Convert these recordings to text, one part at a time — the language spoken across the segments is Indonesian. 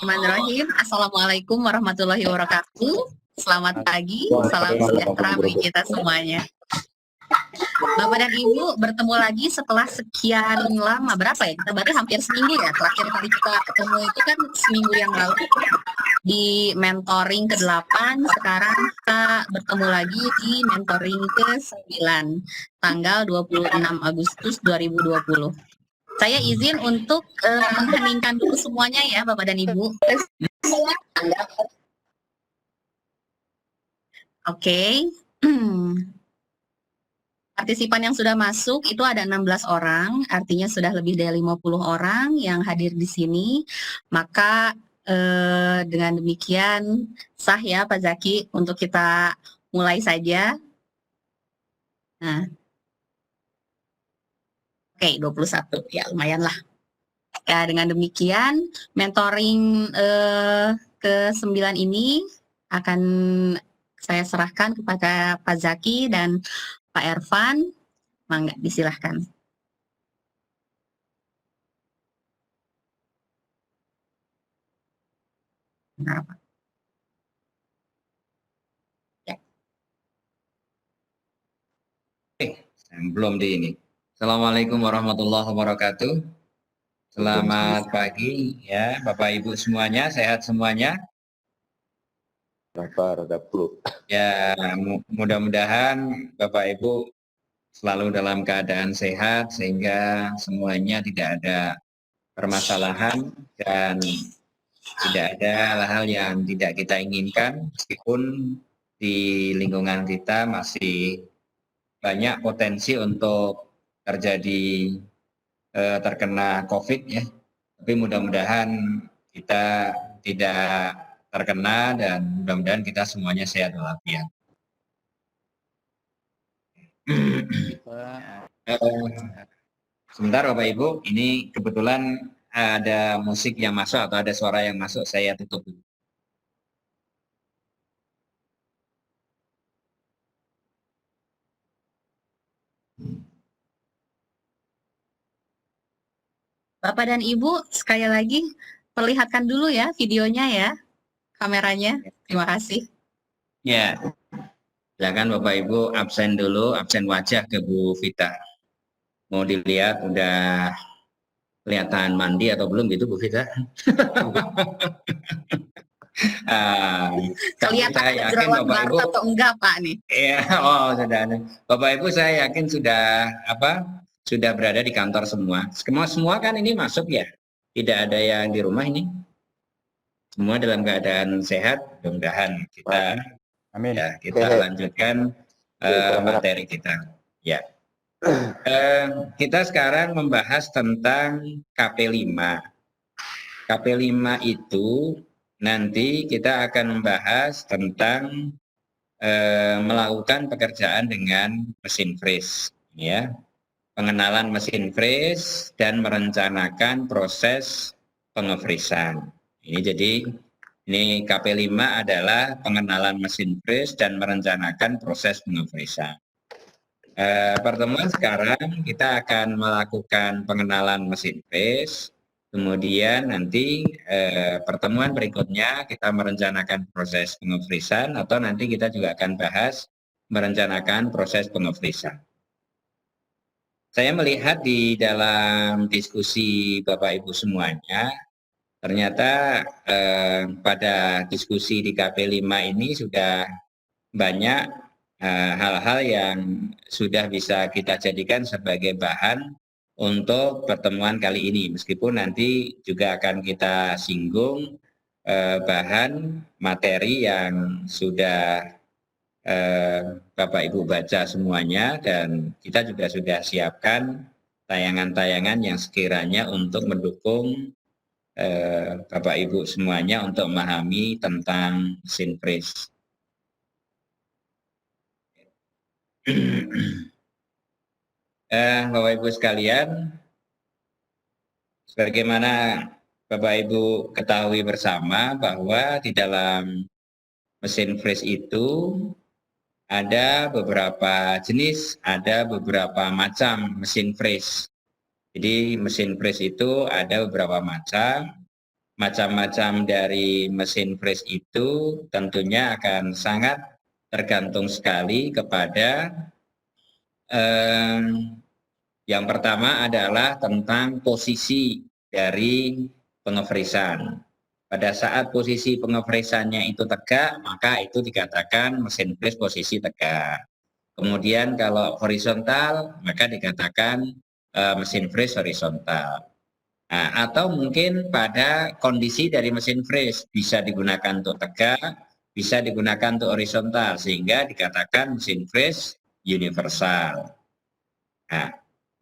Bismillahirrahmanirrahim. Assalamualaikum warahmatullahi wabarakatuh. Selamat pagi, salam sejahtera bagi kita semuanya. Bapak dan Ibu bertemu lagi setelah sekian lama, berapa ya? Kita berarti hampir seminggu ya. Terakhir kali kita ketemu itu kan seminggu yang lalu di mentoring ke-8. Sekarang kita bertemu lagi di mentoring ke-9, tanggal 26 Agustus 2020. Saya izin untuk mengheningkan dulu semuanya ya Bapak dan Ibu. Oke. Partisipan yang sudah masuk itu ada 16 orang, artinya sudah lebih dari 50 orang yang hadir di sini. Maka dengan demikian sah ya Pak Zaki untuk kita mulai saja. Nah. Oke, 21. Ya, lumayan lah. Ya, dengan demikian mentoring ke-9 ini akan saya serahkan kepada Pak Zaki dan Pak Ervan. Mangga, disilahkan. Kenapa? Ya. Belum di ini. Assalamualaikum warahmatullahi wabarakatuh. Selamat pagi ya Bapak Ibu semuanya, sehat semuanya. Ya, mudah-mudahan Bapak Ibu selalu dalam keadaan sehat sehingga semuanya tidak ada permasalahan dan tidak ada hal-hal yang tidak kita inginkan, meskipun di lingkungan kita masih banyak potensi untuk terjadi terkena COVID ya, tapi mudah-mudahan kita tidak terkena dan mudah-mudahan kita semuanya sehat walafiat. Sebentar Bapak Ibu, ini kebetulan ada musik yang masuk atau ada suara yang masuk, saya tutup dulu. Bapak dan Ibu, sekali lagi perlihatkan dulu ya videonya ya, kameranya. Terima kasih. Ya, silakan Bapak Ibu absen dulu, absen wajah ke Bu Vita. Mau dilihat udah kelihatan mandi atau belum gitu Bu Vita? Kelihatan saya yakin jerawat Bapak Ibu atau enggak Pak nih? Iya, sudah ada. Bapak Ibu saya yakin sudah berada di kantor semua. Semua kan ini masuk ya. Tidak ada yang di rumah ini. Semua dalam keadaan sehat. Mudah-mudahan kita Amin. Ya, kita lanjutkan materi kita. Ya. Kita sekarang membahas tentang KP5. KP5 itu nanti kita akan membahas tentang melakukan pekerjaan dengan mesin freeze, ya, pengenalan mesin freeze dan merencanakan proses pengefreezan. Ini KP5 adalah pengenalan mesin freeze dan merencanakan proses pengefreezan. Pertemuan sekarang kita akan melakukan pengenalan mesin freeze. Kemudian nanti pertemuan berikutnya kita merencanakan proses pengefreezan atau nanti kita juga akan bahas merencanakan proses pengefreezan. Saya melihat di dalam diskusi Bapak Ibu semuanya, ternyata pada diskusi di KP5 ini sudah banyak hal-hal yang sudah bisa kita jadikan sebagai bahan untuk pertemuan kali ini, meskipun nanti juga akan kita singgung bahan materi yang sudah Bapak Ibu baca semuanya, dan kita juga sudah siapkan tayangan-tayangan yang sekiranya untuk mendukung Bapak Ibu semuanya untuk memahami tentang mesin freeze. Bapak Ibu sekalian, sebagaimana Bapak Ibu ketahui bersama bahwa di dalam mesin freeze itu ada beberapa jenis, ada beberapa macam mesin freeze. Jadi mesin freeze itu ada beberapa macam. macam-macam dari mesin freeze itu tentunya akan sangat tergantung sekali kepada yang pertama adalah tentang posisi dari pengefreezan. Pada saat posisi pengefreezannya itu tegak, maka itu dikatakan mesin freeze posisi tegak. Kemudian kalau horizontal, maka dikatakan mesin freeze horizontal. Nah, atau mungkin pada kondisi dari mesin freeze bisa digunakan untuk tegak, bisa digunakan untuk horizontal, sehingga dikatakan mesin freeze universal. Nah,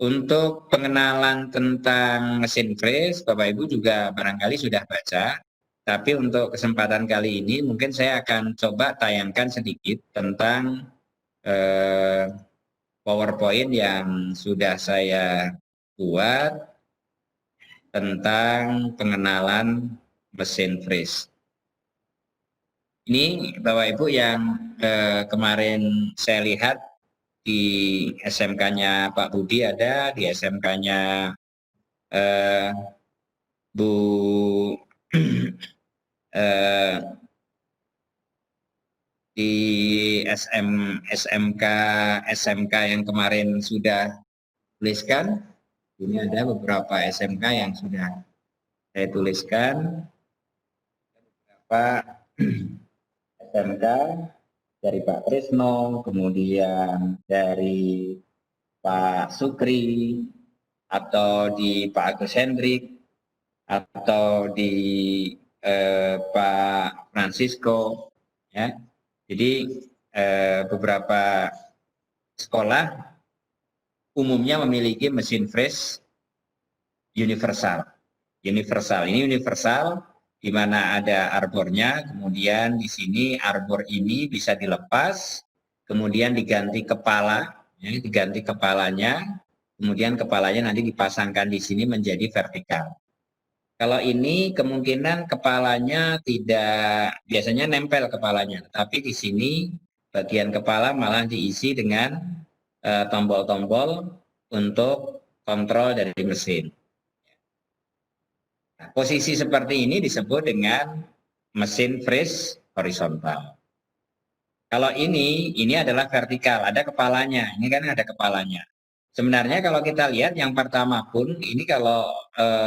untuk pengenalan tentang mesin freeze, Bapak Ibu juga barangkali sudah baca, tapi untuk kesempatan kali ini mungkin saya akan coba tayangkan sedikit tentang PowerPoint yang sudah saya buat tentang pengenalan mesin freeze. Ini Bapak Ibu yang kemarin saya lihat di SMK-nya Pak Budi ada, di SMK-nya Bu di SMK yang kemarin sudah tuliskan. Ini ada beberapa SMK yang sudah saya tuliskan. Beberapa SMK dari Pak Trisno, kemudian dari Pak Sukri, atau di Pak Agus Hendrik, atau di Pak Francisco, ya. Jadi beberapa sekolah umumnya memiliki mesin freeze universal. Ini universal di mana ada arbornya, kemudian di sini arbor ini bisa dilepas, kemudian diganti kepala, ya, diganti kepalanya, kemudian kepalanya nanti dipasangkan di sini menjadi vertikal. Kalau ini kemungkinan kepalanya tidak, biasanya nempel kepalanya, tapi di sini bagian kepala malah diisi dengan tombol-tombol untuk kontrol dari mesin. Nah, posisi seperti ini disebut dengan mesin freeze horizontal. Kalau ini adalah vertikal, ada kepalanya, ini kan ada kepalanya. Sebenarnya kalau kita lihat yang pertama pun, ini kalau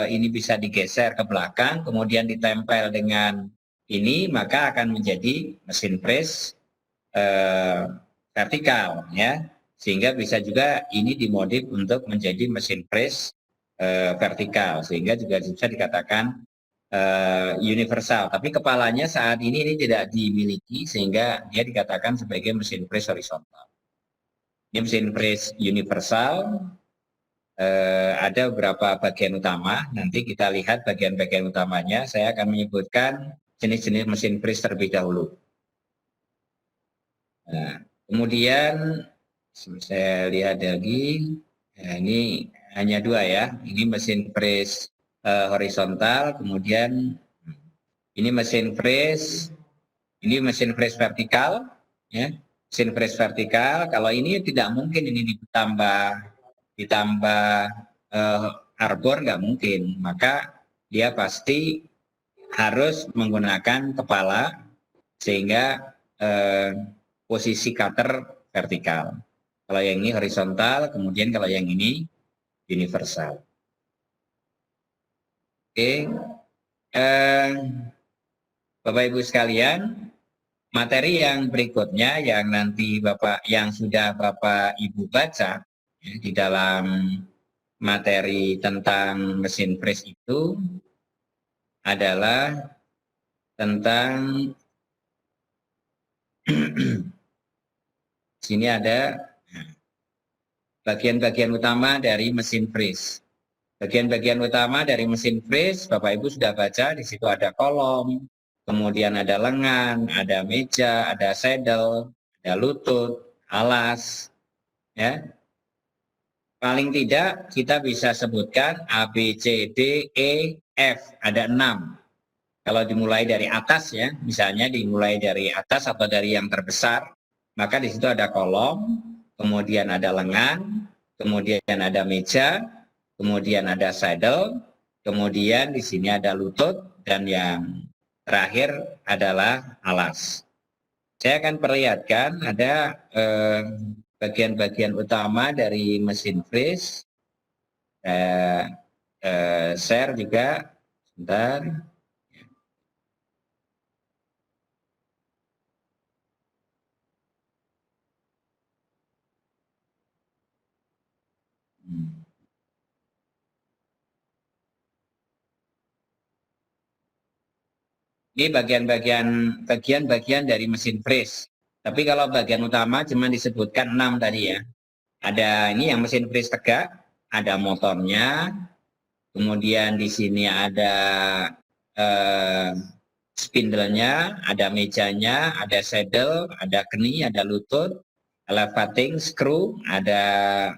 ini bisa digeser ke belakang, kemudian ditempel dengan ini, maka akan menjadi mesin freeze vertikal, ya. Sehingga bisa juga ini dimodif untuk menjadi mesin freeze vertikal, sehingga juga bisa dikatakan universal. Tapi kepalanya saat ini tidak dimiliki, sehingga dia dikatakan sebagai mesin freeze horizontal. Ini mesin freeze universal, ada beberapa bagian utama, nanti kita lihat bagian-bagian utamanya. Saya akan menyebutkan jenis-jenis mesin freeze terlebih dahulu. Nah, kemudian saya lihat lagi, nah, ini hanya dua ya, ini mesin freeze horizontal, kemudian ini mesin freeze vertikal, ya. Mesin freeze vertikal, kalau ini tidak mungkin ini ditambah arbor, nggak mungkin, maka dia pasti harus menggunakan kepala sehingga posisi cutter vertikal. Kalau yang ini horizontal, kemudian kalau yang ini universal. Oke, Bapak Ibu sekalian, materi yang berikutnya yang nanti yang sudah Bapak Ibu baca ya, di dalam materi tentang mesin freeze itu adalah tentang sini ada bagian-bagian utama dari mesin freeze. Bagian-bagian utama dari mesin freeze, Bapak Ibu sudah baca, di situ ada kolom, kemudian ada lengan, ada meja, ada saddle, ada lutut, alas, ya. Paling tidak kita bisa sebutkan A, B, C, D, E, F, ada 6. Kalau dimulai dari atas ya, misalnya dimulai dari atas atau dari yang terbesar, maka di situ ada kolom, kemudian ada lengan, kemudian ada meja, kemudian ada saddle, kemudian di sini ada lutut, dan yang terakhir adalah alas. Saya akan perlihatkan ada bagian-bagian utama dari mesin freeze. Share juga, sebentar. Ini bagian-bagian dari mesin freeze. Tapi kalau bagian utama cuma disebutkan 6 tadi ya. Ada ini yang mesin freeze tegak, ada motornya, kemudian di sini ada spindle-nya, ada mejanya, ada saddle, ada keni, ada lutut, elevating, screw, ada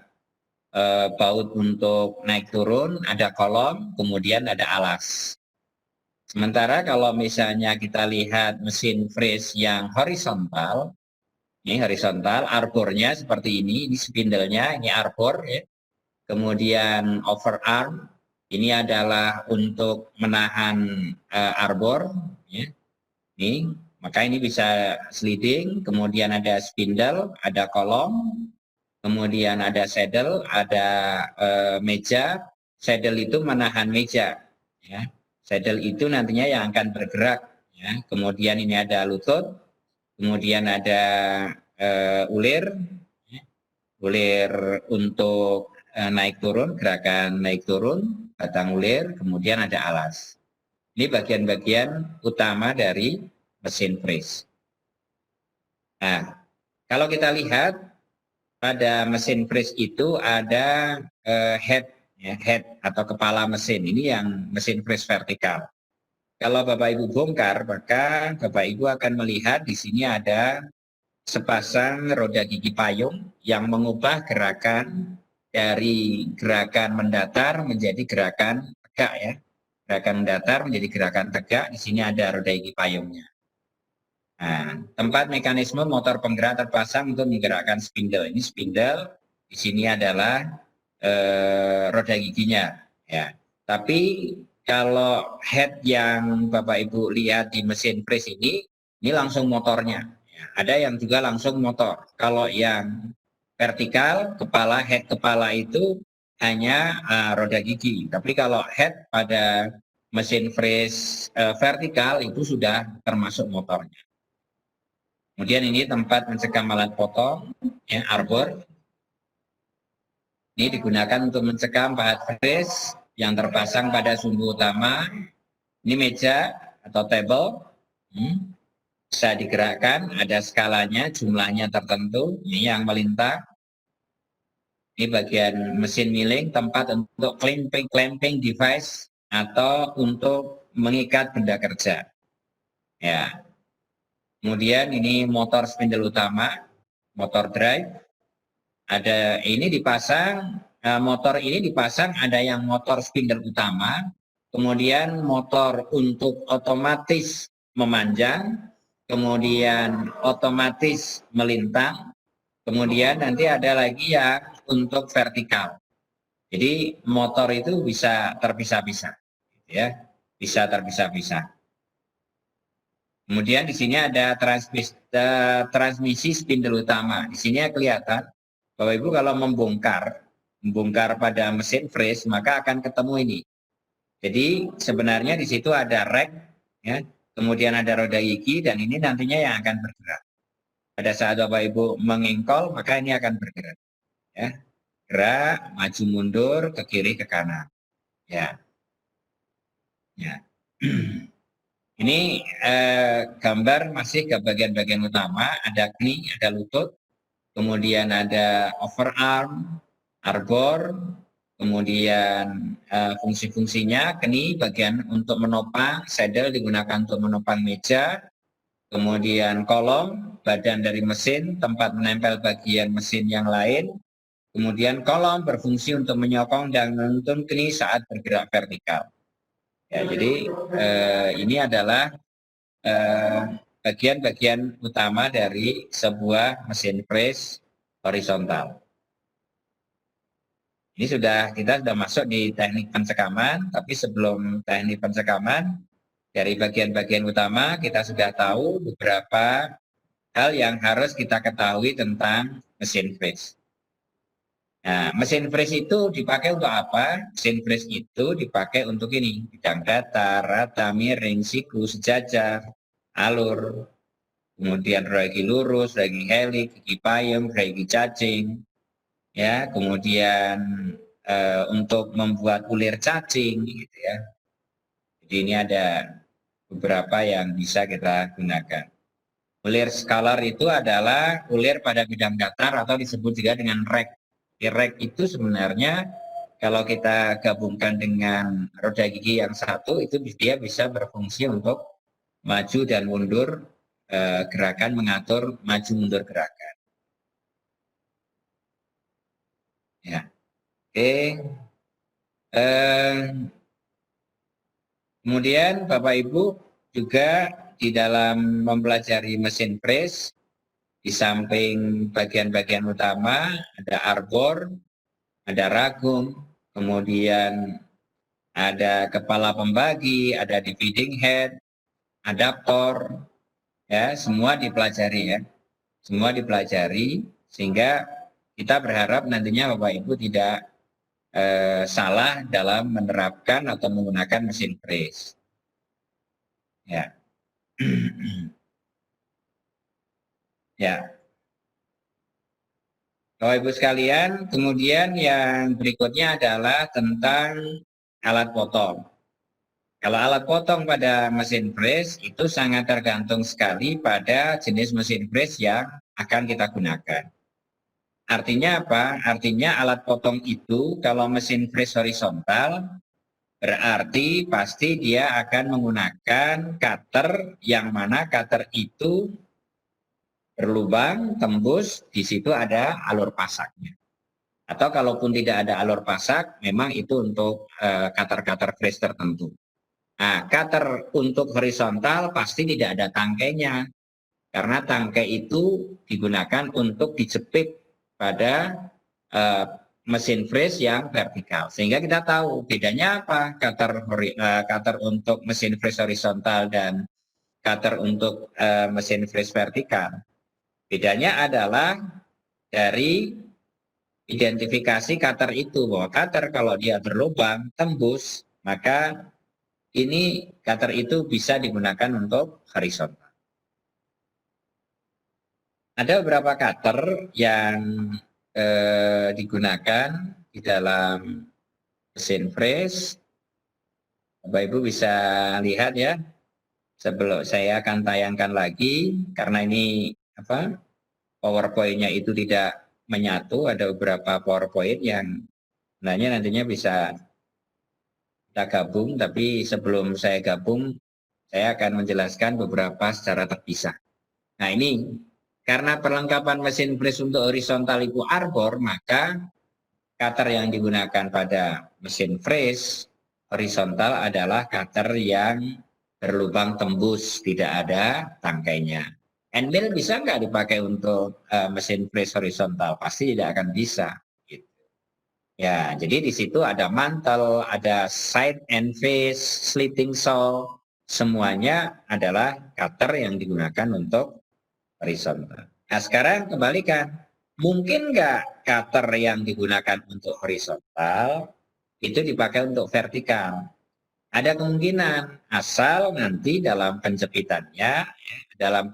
baut untuk naik turun, ada kolom, kemudian ada alas. Sementara kalau misalnya kita lihat mesin freeze yang horizontal, ini horizontal, arbornya seperti ini spindle-nya, ini arbor ya. Kemudian overarm, ini adalah untuk menahan arbor ya. Ini, maka ini bisa sliding, kemudian ada spindle, ada kolom, kemudian ada saddle, ada meja. Saddle itu menahan meja ya. Saddle itu nantinya yang akan bergerak ya. Kemudian ini ada lutut, kemudian ada ulir ya. Ulir untuk naik turun, gerakan naik turun, batang ulir, kemudian ada alas. Ini bagian-bagian utama dari mesin freeze. Nah, kalau kita lihat pada mesin freeze itu ada head ya, head atau kepala mesin. Ini yang mesin freeze vertikal. Kalau Bapak Ibu bongkar, maka Bapak Ibu akan melihat di sini ada sepasang roda gigi payung yang mengubah gerakan dari gerakan mendatar menjadi gerakan tegak ya. Gerakan mendatar menjadi gerakan tegak, di sini ada roda gigi payungnya. Nah, tempat mekanisme motor penggerak terpasang untuk menggerakkan spindle. Ini spindle, di sini adalah roda giginya. Ya. Tapi kalau head yang Bapak Ibu lihat di mesin freeze ini langsung motornya. Ya. Ada yang juga langsung motor. Kalau yang vertikal, head kepala itu hanya roda gigi. Tapi kalau head pada mesin freeze vertikal itu sudah termasuk motornya. Kemudian ini tempat mencekam alat potong, ya, arbor. Ini digunakan untuk mencekam pahat freeze yang terpasang pada sumbu utama. Ini meja atau table, bisa digerakkan, ada skalanya, jumlahnya tertentu. Ini yang melintang. Ini bagian mesin milling, tempat untuk clamping device atau untuk mengikat benda kerja. Ya. Kemudian ini motor spindle utama, motor drive. Ada ini dipasang, motor ini dipasang, ada yang motor spindle utama, kemudian motor untuk otomatis memanjang, kemudian otomatis melintang, kemudian nanti ada lagi yang untuk vertikal. Jadi motor itu bisa terpisah-pisah, ya, bisa terpisah-pisah. Kemudian di sini ada transmisi spindle utama. Di sini kelihatan, Bapak Ibu kalau membongkar pada mesin freeze, maka akan ketemu ini. Jadi sebenarnya di situ ada rack, ya, kemudian ada roda gigi, dan ini nantinya yang akan bergerak. Pada saat Bapak Ibu mengengkol, maka ini akan bergerak. Ya. Gerak, maju mundur, ke kiri, ke kanan. Ya. Ya. Ini gambar masih ke bagian-bagian utama, ada knie, ada lutut, kemudian ada overarm, arbor, kemudian fungsi-fungsinya, knie bagian untuk menopang, saddle digunakan untuk menopang meja, kemudian kolom, badan dari mesin, tempat menempel bagian mesin yang lain, kemudian kolom berfungsi untuk menyokong dan menuntun knie saat bergerak vertikal. Ya, jadi ini adalah bagian-bagian utama dari sebuah mesin freeze horizontal. Ini kita sudah masuk di teknik pencekaman, tapi sebelum teknik pencekaman, Dari bagian-bagian utama kita sudah tahu beberapa hal yang harus kita ketahui tentang mesin freeze. Nah, mesin freeze itu dipakai untuk apa? Mesin freeze itu dipakai untuk ini, bidang datar, rata, miring, siku, sejajar, alur, kemudian ragi lurus, ragi helik, gigi payung, ragi cacing, ya, kemudian untuk membuat ulir cacing, gitu ya. Jadi ini ada beberapa yang bisa kita gunakan. Ulir skalar itu adalah ulir pada bidang datar atau disebut juga dengan rek. Rek itu sebenarnya kalau kita gabungkan dengan roda gigi yang satu itu dia bisa berfungsi untuk maju dan mundur gerakan, mengatur maju mundur gerakan. Ya, oke. Kemudian Bapak Ibu juga di dalam mempelajari mesin freeze, di samping bagian-bagian utama ada arbor, ada ragum, kemudian ada kepala pembagi, ada dividing head, adaptor, ya semua dipelajari ya, semua dipelajari sehingga kita berharap nantinya Bapak Ibu tidak salah dalam menerapkan atau menggunakan mesin freeze. Ya. Ya. Bapak Ibu sekalian, kemudian yang berikutnya adalah tentang alat potong. Kalau alat potong pada mesin freeze itu sangat tergantung sekali pada jenis mesin freeze yang akan kita gunakan. Artinya apa? Artinya alat potong itu kalau mesin freeze horizontal berarti pasti dia akan menggunakan cutter yang mana cutter itu berlubang, tembus, di situ ada alur pasaknya. Atau kalaupun tidak ada alur pasak, memang itu untuk cutter-cutter freeze tertentu. Nah, cutter untuk horizontal pasti tidak ada tangkainya. Karena tangkai itu digunakan untuk dijepit pada mesin freeze yang vertikal. Sehingga kita tahu bedanya apa cutter untuk mesin freeze horizontal dan cutter untuk mesin freeze vertikal. Bedanya adalah dari identifikasi cutter itu, bahwa cutter kalau dia berlubang, tembus, maka ini cutter itu bisa digunakan untuk horizontal. Ada beberapa cutter yang digunakan di dalam mesin freeze. Bapak Ibu bisa lihat ya. Sebelum saya akan tayangkan lagi karena ini PowerPoint-nya itu tidak menyatu, ada beberapa PowerPoint yang sebenarnya nantinya bisa kita gabung, tapi sebelum saya gabung saya akan menjelaskan beberapa secara terpisah. Nah ini karena perlengkapan mesin freeze untuk horizontal itu arbor, maka cutter yang digunakan pada mesin freeze horizontal adalah cutter yang berlubang tembus, tidak ada tangkainya. End mill bisa nggak dipakai untuk mesin freeze horizontal? Pasti tidak akan bisa. Gitu. Ya, jadi di situ ada mantel, ada side and face, slitting saw, semuanya adalah cutter yang digunakan untuk horizontal. Nah sekarang kembalikan, mungkin nggak cutter yang digunakan untuk horizontal itu dipakai untuk vertikal? Ada kemungkinan, asal nanti dalam penjepitannya, dalam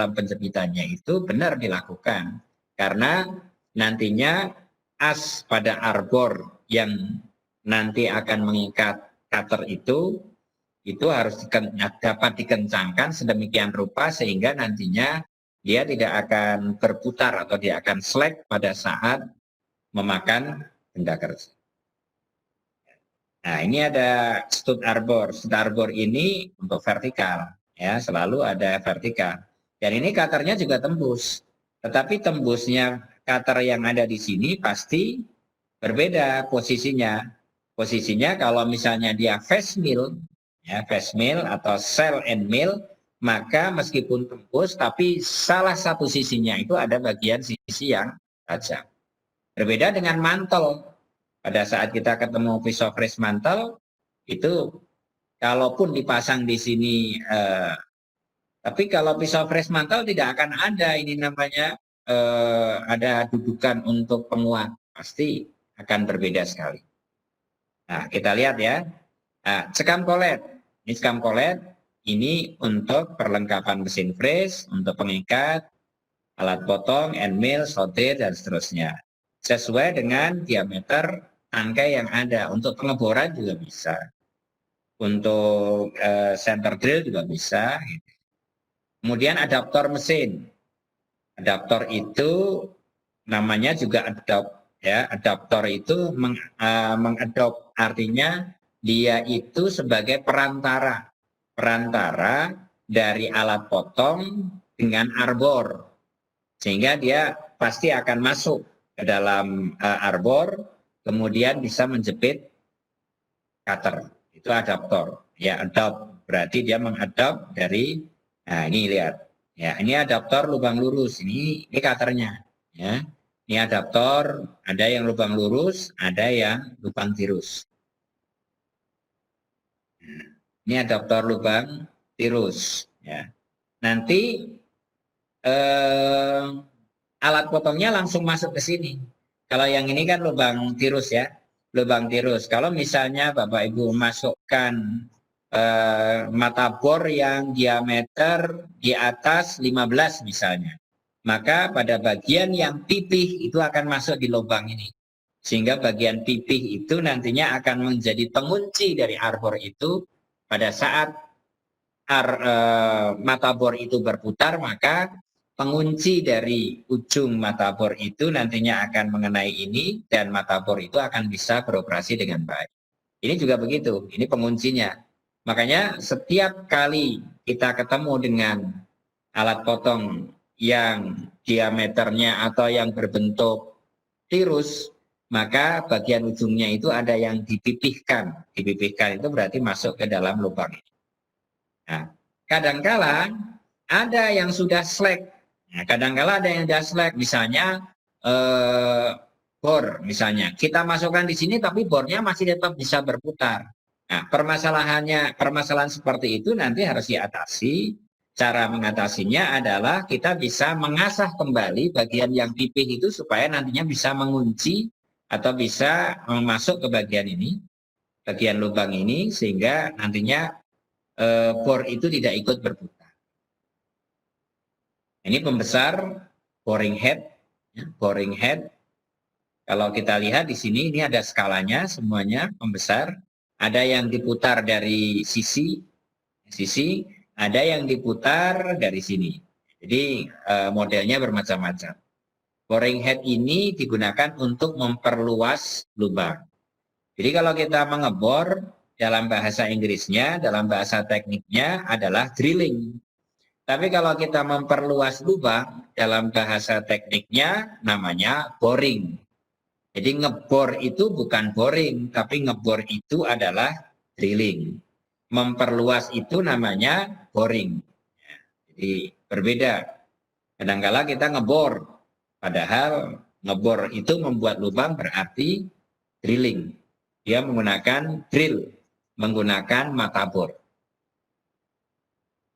penjepitannya itu benar dilakukan, karena nantinya as pada arbor yang nanti akan mengikat cutter itu harus dapat dikencangkan sedemikian rupa sehingga nantinya dia tidak akan berputar atau dia akan slack pada saat memakan benda kerja. Nah ini ada stud arbor. Stud arbor ini untuk vertikal, ya selalu ada vertikal. Dan ini cutternya juga tembus. Tetapi tembusnya cutter yang ada di sini pasti berbeda posisinya. Posisinya kalau misalnya dia face mill, ya face mill atau cell and mill, maka meskipun tembus tapi salah satu sisinya itu ada bagian sisi yang tajam. Berbeda dengan mantel. Pada saat kita ketemu pisau freeze mantel, itu kalaupun dipasang di sini, tapi kalau pisau fresh mantle tidak akan ada ini namanya ada dudukan untuk penguat, pasti akan berbeda sekali. Nah, kita lihat ya. Nah, sekam kolet. Ini sekam kolet, ini untuk perlengkapan mesin fresh, untuk pengikat, alat potong, end mill, sortir, dan seterusnya. Sesuai dengan diameter tangkai yang ada. Untuk pengeboran juga bisa. Untuk center drill juga bisa. Kemudian adaptor mesin. Adaptor itu namanya juga adopt, ya. Adaptor itu mengadopt, artinya dia itu sebagai perantara dari alat potong dengan arbor, sehingga dia pasti akan masuk ke dalam arbor, kemudian bisa menjepit cutter. Itu adaptor. Ya, adopt berarti dia mengadopt dari, nah ini lihat. Ya, ini adaptor lubang lurus. Ini cutternya. Ya, ini adaptor, ada yang lubang lurus, ada yang lubang tirus. Ini adaptor lubang tirus. Ya. Nanti alat potongnya langsung masuk ke sini. Kalau yang ini kan lubang tirus ya, lubang tirus. Kalau misalnya Bapak Ibu masukkan mata bor yang diameter di atas 15 misalnya, maka pada bagian yang pipih itu akan masuk di lubang ini. Sehingga bagian pipih itu nantinya akan menjadi pengunci dari arbor itu. Pada saat mata bor itu berputar, maka pengunci dari ujung mata bor itu nantinya akan mengenai ini, dan mata bor itu akan bisa beroperasi dengan baik. Ini juga begitu, ini penguncinya. Makanya setiap kali kita ketemu dengan alat potong yang diameternya atau yang berbentuk tirus, maka bagian ujungnya itu ada yang dipipihkan. Dipipihkan itu berarti masuk ke dalam lubang ini. Nah, kadangkala ada yang sudah slack. Nah, kadangkala ada yang sudah slack, misalnya bor, misalnya kita masukkan di sini tapi bornya masih tetap bisa berputar. Nah, permasalahan seperti itu nanti harus diatasi. Cara mengatasinya adalah kita bisa mengasah kembali bagian yang pipih itu supaya nantinya bisa mengunci atau bisa masuk ke bagian ini, bagian lubang ini, sehingga nantinya bor itu tidak ikut berputar. Ini pembesar boring head, ya, boring head. Kalau kita lihat di sini, ini ada skalanya semuanya pembesar. Ada yang diputar dari sisi, ada yang diputar dari sini. Jadi modelnya bermacam-macam. Boring head ini digunakan untuk memperluas lubang. Jadi kalau kita mengebor, dalam bahasa Inggrisnya, dalam bahasa tekniknya adalah drilling. Tapi kalau kita memperluas lubang, dalam bahasa tekniknya namanya boring. Jadi ngebor itu bukan boring, tapi ngebor itu adalah drilling. Memperluas itu namanya boring. Jadi berbeda. Kadangkala kita ngebor, padahal ngebor itu membuat lubang berarti drilling. Dia menggunakan drill, menggunakan mata bor.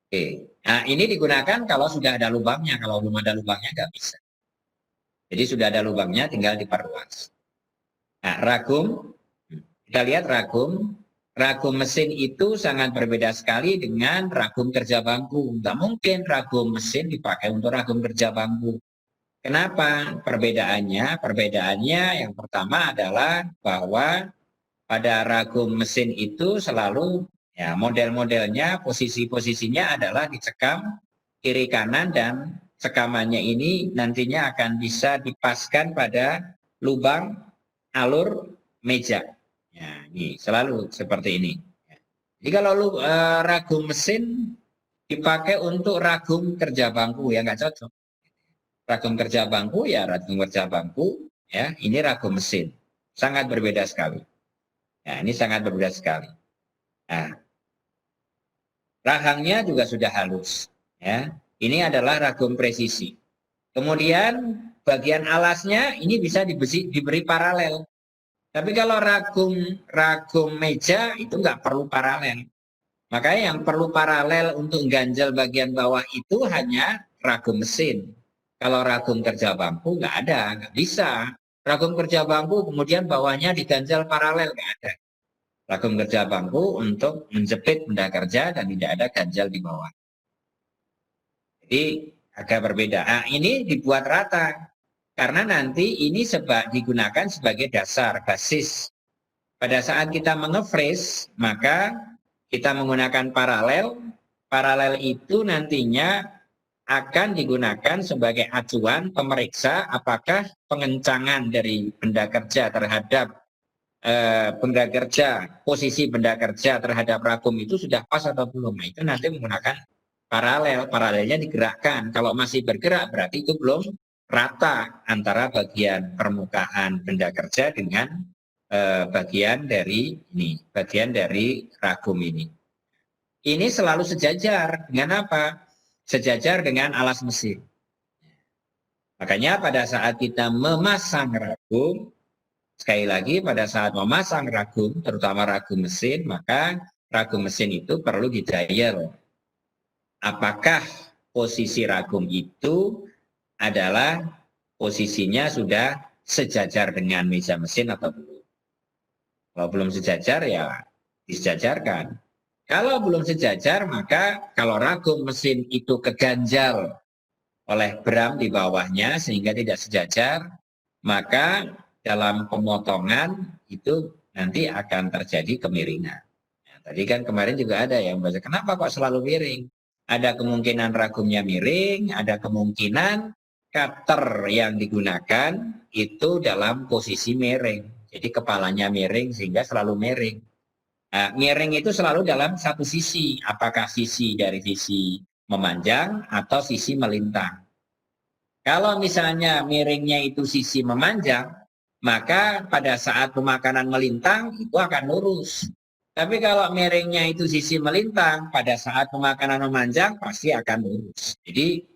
Oke. Nah, ini digunakan kalau sudah ada lubangnya. Kalau belum ada lubangnya nggak bisa. Jadi sudah ada lubangnya, tinggal diperluas. Nah, ragum, kita lihat ragum. Ragum mesin itu sangat berbeda sekali dengan ragum kerja bangku. Nggak mungkin ragum mesin dipakai untuk ragum kerja bangku. Kenapa? Perbedaannya yang pertama adalah bahwa pada ragum mesin itu selalu, ya, model-modelnya, posisi-posisinya adalah dicekam kiri kanan, dan cekamannya ini nantinya akan bisa dipaskan pada lubang alur meja. Ya, ini selalu seperti ini. Jadi kalau ragum mesin dipakai untuk ragum kerja bangku, ya nggak cocok. Ragum kerja bangku ya ragum kerja bangku, ya ini ragum mesin. Sangat berbeda sekali. Nah, ini sangat berbeda sekali. Nah, rahangnya juga sudah halus. Ya, ini adalah ragum presisi. Kemudian bagian alasnya ini bisa diberi paralel. Tapi kalau ragum meja itu nggak perlu paralel. Makanya yang perlu paralel untuk ganjal bagian bawah itu hanya ragum mesin. Kalau ragum kerja bambu nggak ada, nggak bisa. Ragum kerja bambu kemudian bawahnya diganjal paralel, nggak ada. Ragum kerja bambu untuk menjepit benda kerja dan tidak ada ganjal di bawah. Jadi agak berbeda. Nah, ini dibuat rata karena nanti ini digunakan sebagai dasar, basis. Pada saat kita menge-freeze, maka kita menggunakan paralel. Paralel itu nantinya akan digunakan sebagai acuan pemeriksa apakah pengencangan dari benda kerja terhadap benda kerja, posisi benda kerja terhadap ragum itu sudah pas atau belum. Nah, itu nanti menggunakan paralel. Paralelnya digerakkan. Kalau masih bergerak berarti itu belum rata antara bagian permukaan benda kerja dengan bagian dari ini, bagian dari ragum ini. Ini selalu sejajar dengan apa? Sejajar dengan alas mesin. Makanya pada saat kita memasang ragum, sekali lagi pada saat memasang ragum, terutama ragum mesin, maka ragum mesin itu perlu didial. Apakah posisi ragum itu adalah posisinya sudah sejajar dengan meja mesin atau belum? Kalau belum sejajar ya disejajarkan. Kalau belum sejajar maka kalau ragum mesin itu keganjal oleh bram di bawahnya sehingga tidak sejajar, maka dalam pemotongan itu nanti akan terjadi kemiringan. Nah, tadi kan kemarin juga ada yang baca, kenapa kok selalu miring? Ada kemungkinan ragumnya miring, ada kemungkinan cutter yang digunakan itu dalam posisi miring. Jadi kepalanya miring sehingga selalu miring. Nah, miring itu selalu dalam satu sisi, apakah sisi dari sisi memanjang atau sisi melintang. Kalau misalnya miringnya itu sisi memanjang, maka pada saat pemakanan melintang itu akan lurus. Tapi kalau miringnya itu sisi melintang, pada saat pemakanan memanjang pasti akan lurus. Jadi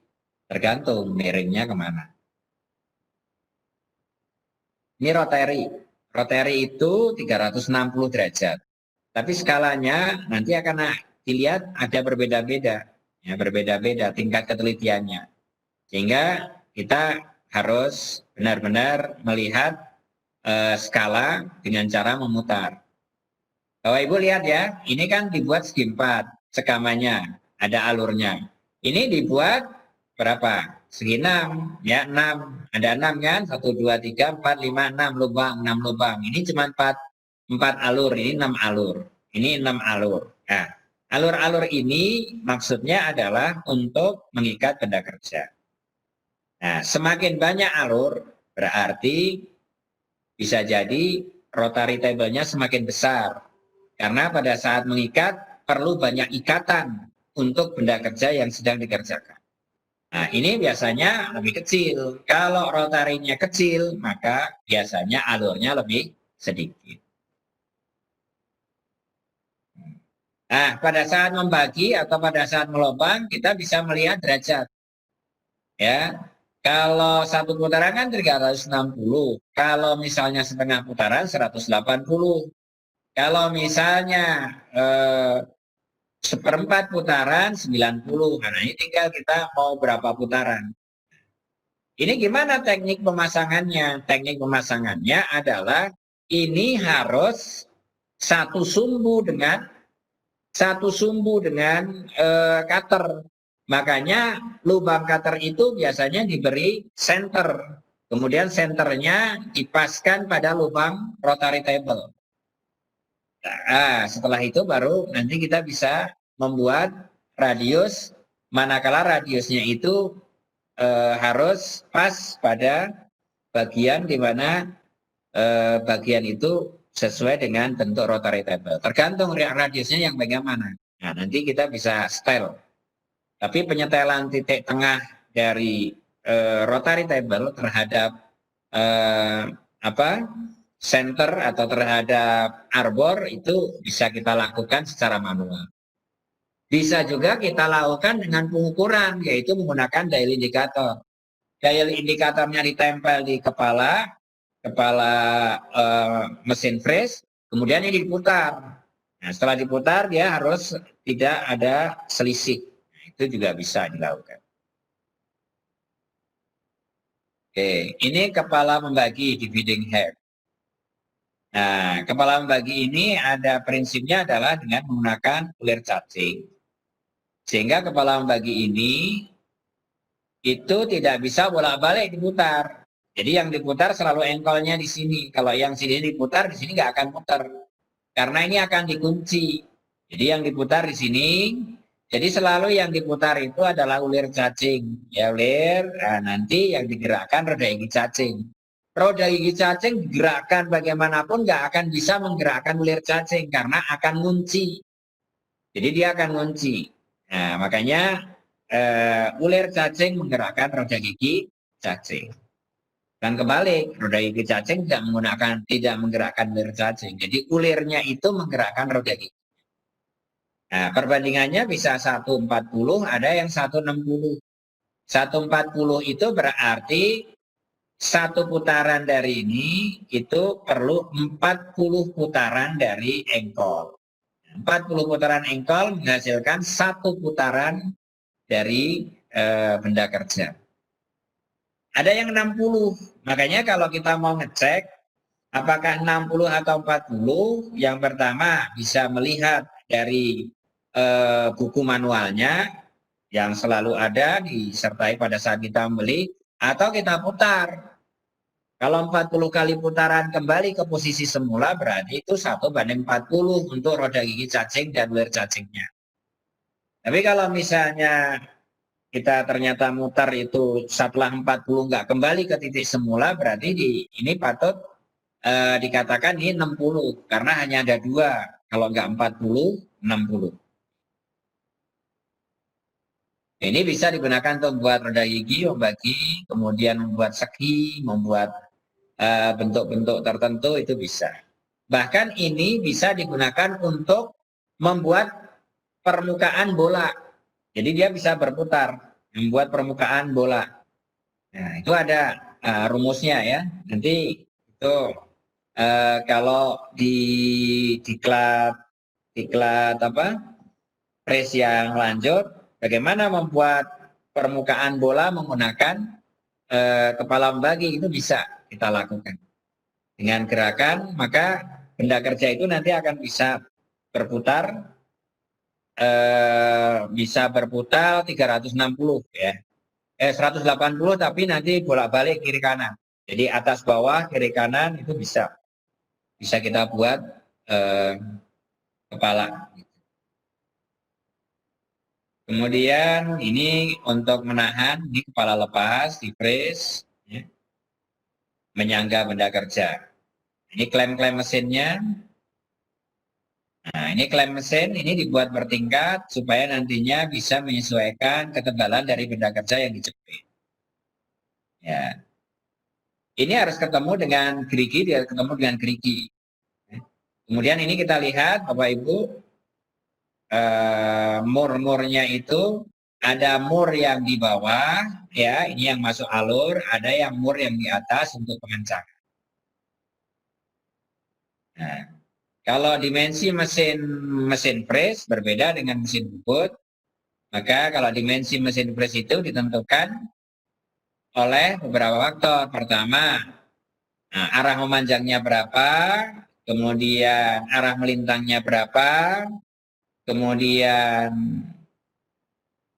tergantung miringnya kemana. Ini rotary. Rotary itu 360 derajat. Tapi skalanya nanti akan dilihat ada berbeda-beda. Ya, berbeda-beda tingkat ketelitiannya. Sehingga kita harus benar-benar melihat skala dengan cara memutar. Bapak Ibu lihat ya, ini kan dibuat segi 4, sekamannya, ada alurnya. Ini dibuat berapa? Segi 6, ya 6. Ada 6 kan? 1, 2, 3, 4, 5, 6 lubang, 6 lubang. Ini cuma 4 alur, ini 6 alur. Ini 6 alur. Nah, alur-alur ini maksudnya adalah untuk mengikat benda kerja. Nah, semakin banyak alur, berarti bisa jadi rotary table-nya semakin besar. Karena pada saat mengikat, perlu banyak ikatan untuk benda kerja yang sedang dikerjakan. Nah, ini biasanya lebih kecil. Kalau rotarinya kecil, maka biasanya alurnya lebih sedikit. Nah, pada saat membagi atau pada saat melobang, kita bisa melihat derajat. Ya, kalau satu putaran kan 360. Kalau misalnya setengah putaran 180. Kalau misalnya seperempat putaran 90. Nah, ini tinggal kita mau berapa putaran. Ini gimana teknik pemasangannya? Teknik pemasangannya adalah ini harus satu sumbu dengan cutter. Makanya lubang cutter itu biasanya diberi center. Kemudian senternya dipaskan pada lubang rotary table. Nah, setelah itu baru nanti kita bisa membuat radius, manakala radiusnya itu harus pas pada bagian di mana bagian itu sesuai dengan bentuk rotary table. Tergantung radiusnya yang bagaimana. Nah, nanti kita bisa setel. Tapi penyetelan titik tengah dari rotary table terhadap center atau terhadap arbor itu bisa kita lakukan secara manual. Bisa juga kita lakukan dengan pengukuran, yaitu menggunakan dial indikator. Dial indikatornya ditempel di kepala mesin freeze, kemudian ini diputar. Nah, setelah diputar dia harus tidak ada selisih. Itu juga bisa dilakukan. Oke, ini kepala membagi dividing head. Nah, kepala membagi ini ada prinsipnya adalah dengan menggunakan ulir cacing. Sehingga kepala membagi ini itu tidak bisa bolak-balik diputar. Jadi yang diputar selalu engkolnya di sini. Kalau yang sini diputar, di sini nggak akan putar. Karena ini akan dikunci. Jadi yang diputar di sini, jadi selalu yang diputar itu adalah ulir cacing. Ya ulir, nah, nanti yang digerakkan roda gigi cacing. Roda gigi cacing digerakkan bagaimanapun nggak akan bisa menggerakkan ulir cacing karena akan ngunci. Jadi dia akan ngunci. Nah, makanya ulir cacing menggerakkan roda gigi cacing. Dan kebalik, roda gigi cacing tidak menggerakkan ulir cacing. Jadi ulirnya itu menggerakkan roda gigi. Nah, perbandingannya bisa 140, ada yang 160. 140 itu berarti satu putaran dari ini itu perlu 40 putaran dari engkol. 40 putaran engkol menghasilkan satu putaran dari benda kerja. Ada yang 60, makanya kalau kita mau ngecek apakah 60 atau 40, yang pertama bisa melihat dari buku manualnya yang selalu ada disertai pada saat kita membeli, atau kita putar. Kalau 40 kali putaran kembali ke posisi semula berarti itu 1:40 untuk roda gigi cacing dan ulir cacingnya. Tapi kalau misalnya kita ternyata mutar itu setelah 40 nggak kembali ke titik semula, berarti ini patut dikatakan ini 60 karena hanya ada dua, kalau nggak 40, 60. Ini bisa digunakan untuk membuat roda gigi, membagi, kemudian membuat segi, membuat bentuk-bentuk tertentu itu bisa. Bahkan ini bisa digunakan untuk membuat permukaan bola. Jadi dia bisa berputar, membuat permukaan bola. Nah, itu ada rumusnya ya. Nanti itu kalau di diklat apa? Press yang lanjut, bagaimana membuat permukaan bola menggunakan kepala membagi itu bisa kita lakukan. Dengan gerakan, maka benda kerja itu nanti akan bisa berputar 360 ya. 180 tapi nanti bolak-balik kiri kanan. Jadi atas bawah kiri kanan itu bisa kita buat kepala. Kemudian ini untuk menahan, ini kepala lepas, di press, ya, menyangga benda kerja. Ini klem-klem mesinnya. Nah, ini klem mesin, ini dibuat bertingkat supaya nantinya bisa menyesuaikan ketebalan dari benda kerja yang dijepit. Ya. Ini harus ketemu dengan gerigi, dia ketemu dengan gerigi. Kemudian ini kita lihat, Bapak Ibu, mur-murnya itu ada mur yang di bawah, ya, ini yang masuk alur, ada yang mur yang di atas untuk pengencangan. Nah, kalau dimensi mesin press berbeda dengan mesin bubut, maka kalau dimensi mesin press itu ditentukan oleh beberapa faktor. Pertama, arah memanjangnya berapa, kemudian arah melintangnya berapa, kemudian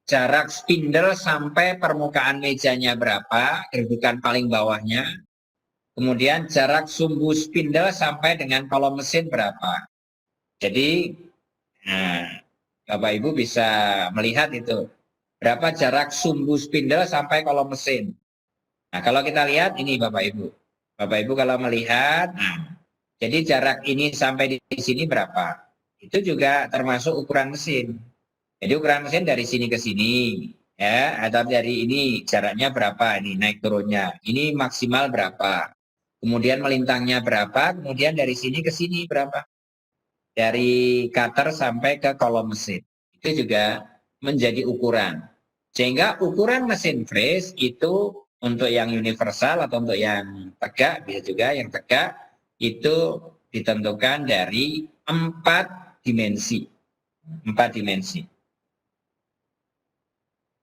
jarak spindle sampai permukaan mejanya berapa, kedudukan paling bawahnya, kemudian jarak sumbu spindle sampai dengan kolom mesin berapa. Jadi, Bapak Ibu bisa melihat itu, berapa jarak sumbu spindle sampai kolom mesin. Nah, kalau kita lihat ini Bapak Ibu. Bapak Ibu kalau melihat, jadi jarak ini sampai di sini berapa? Itu juga termasuk ukuran mesin. Jadi ukuran mesin dari sini ke sini, ya, atau dari ini jaraknya berapa? Ini naik turunnya. Ini maksimal berapa? Kemudian melintangnya berapa? Kemudian dari sini ke sini berapa? Dari cutter sampai ke kolom mesin. Itu juga menjadi ukuran. Sehingga ukuran mesin press itu untuk yang universal atau untuk yang tegak, bisa juga yang tegak, itu ditentukan dari 4 dimensi. 4 dimensi.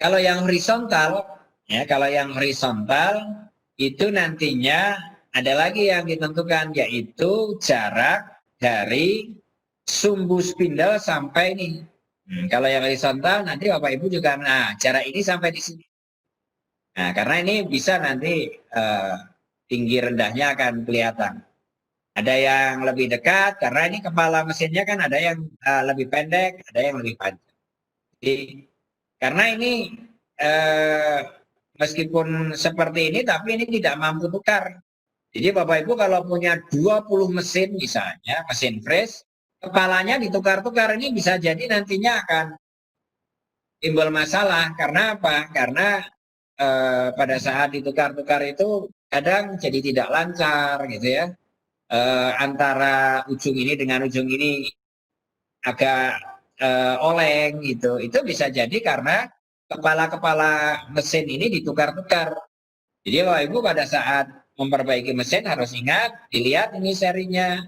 Kalau yang horizontal, ya, kalau yang horizontal itu nantinya ada lagi yang ditentukan, yaitu jarak dari sumbu spindle sampai ini. Kalau yang horizontal nanti Bapak Ibu juga, nah jarak ini sampai di sini. Nah, karena ini bisa nanti tinggi rendahnya akan kelihatan. Ada yang lebih dekat, karena ini kepala mesinnya kan ada yang lebih pendek, ada yang lebih panjang. Jadi, karena ini meskipun seperti ini, tapi ini tidak mampu tukar. Jadi Bapak Ibu kalau punya 20 mesin misalnya, mesin freeze, kepalanya ditukar-tukar, ini bisa jadi nantinya akan timbul masalah. Karena apa? Karena pada saat ditukar-tukar itu kadang jadi tidak lancar gitu ya. Antara ujung ini dengan ujung ini agak oleng gitu. Itu bisa jadi karena kepala-kepala mesin ini ditukar-tukar. Jadi Bapak Ibu pada saat memperbaiki mesin harus ingat, dilihat ini serinya.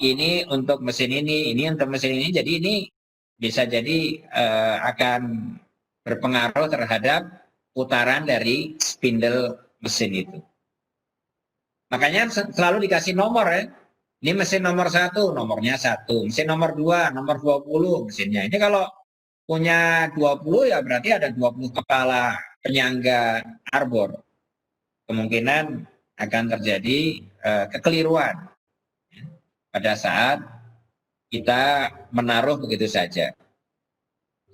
Ini untuk mesin ini untuk mesin ini. Jadi ini bisa jadi akan berpengaruh terhadap putaran dari spindle mesin itu. Makanya selalu dikasih nomor ya. Ini mesin nomor 1, nomornya 1. Mesin nomor 2, nomor 20 mesinnya. Ini kalau punya 20 ya berarti ada 20 kepala penyangga arbor. Kemungkinan akan terjadi kekeliruan pada saat kita menaruh begitu saja.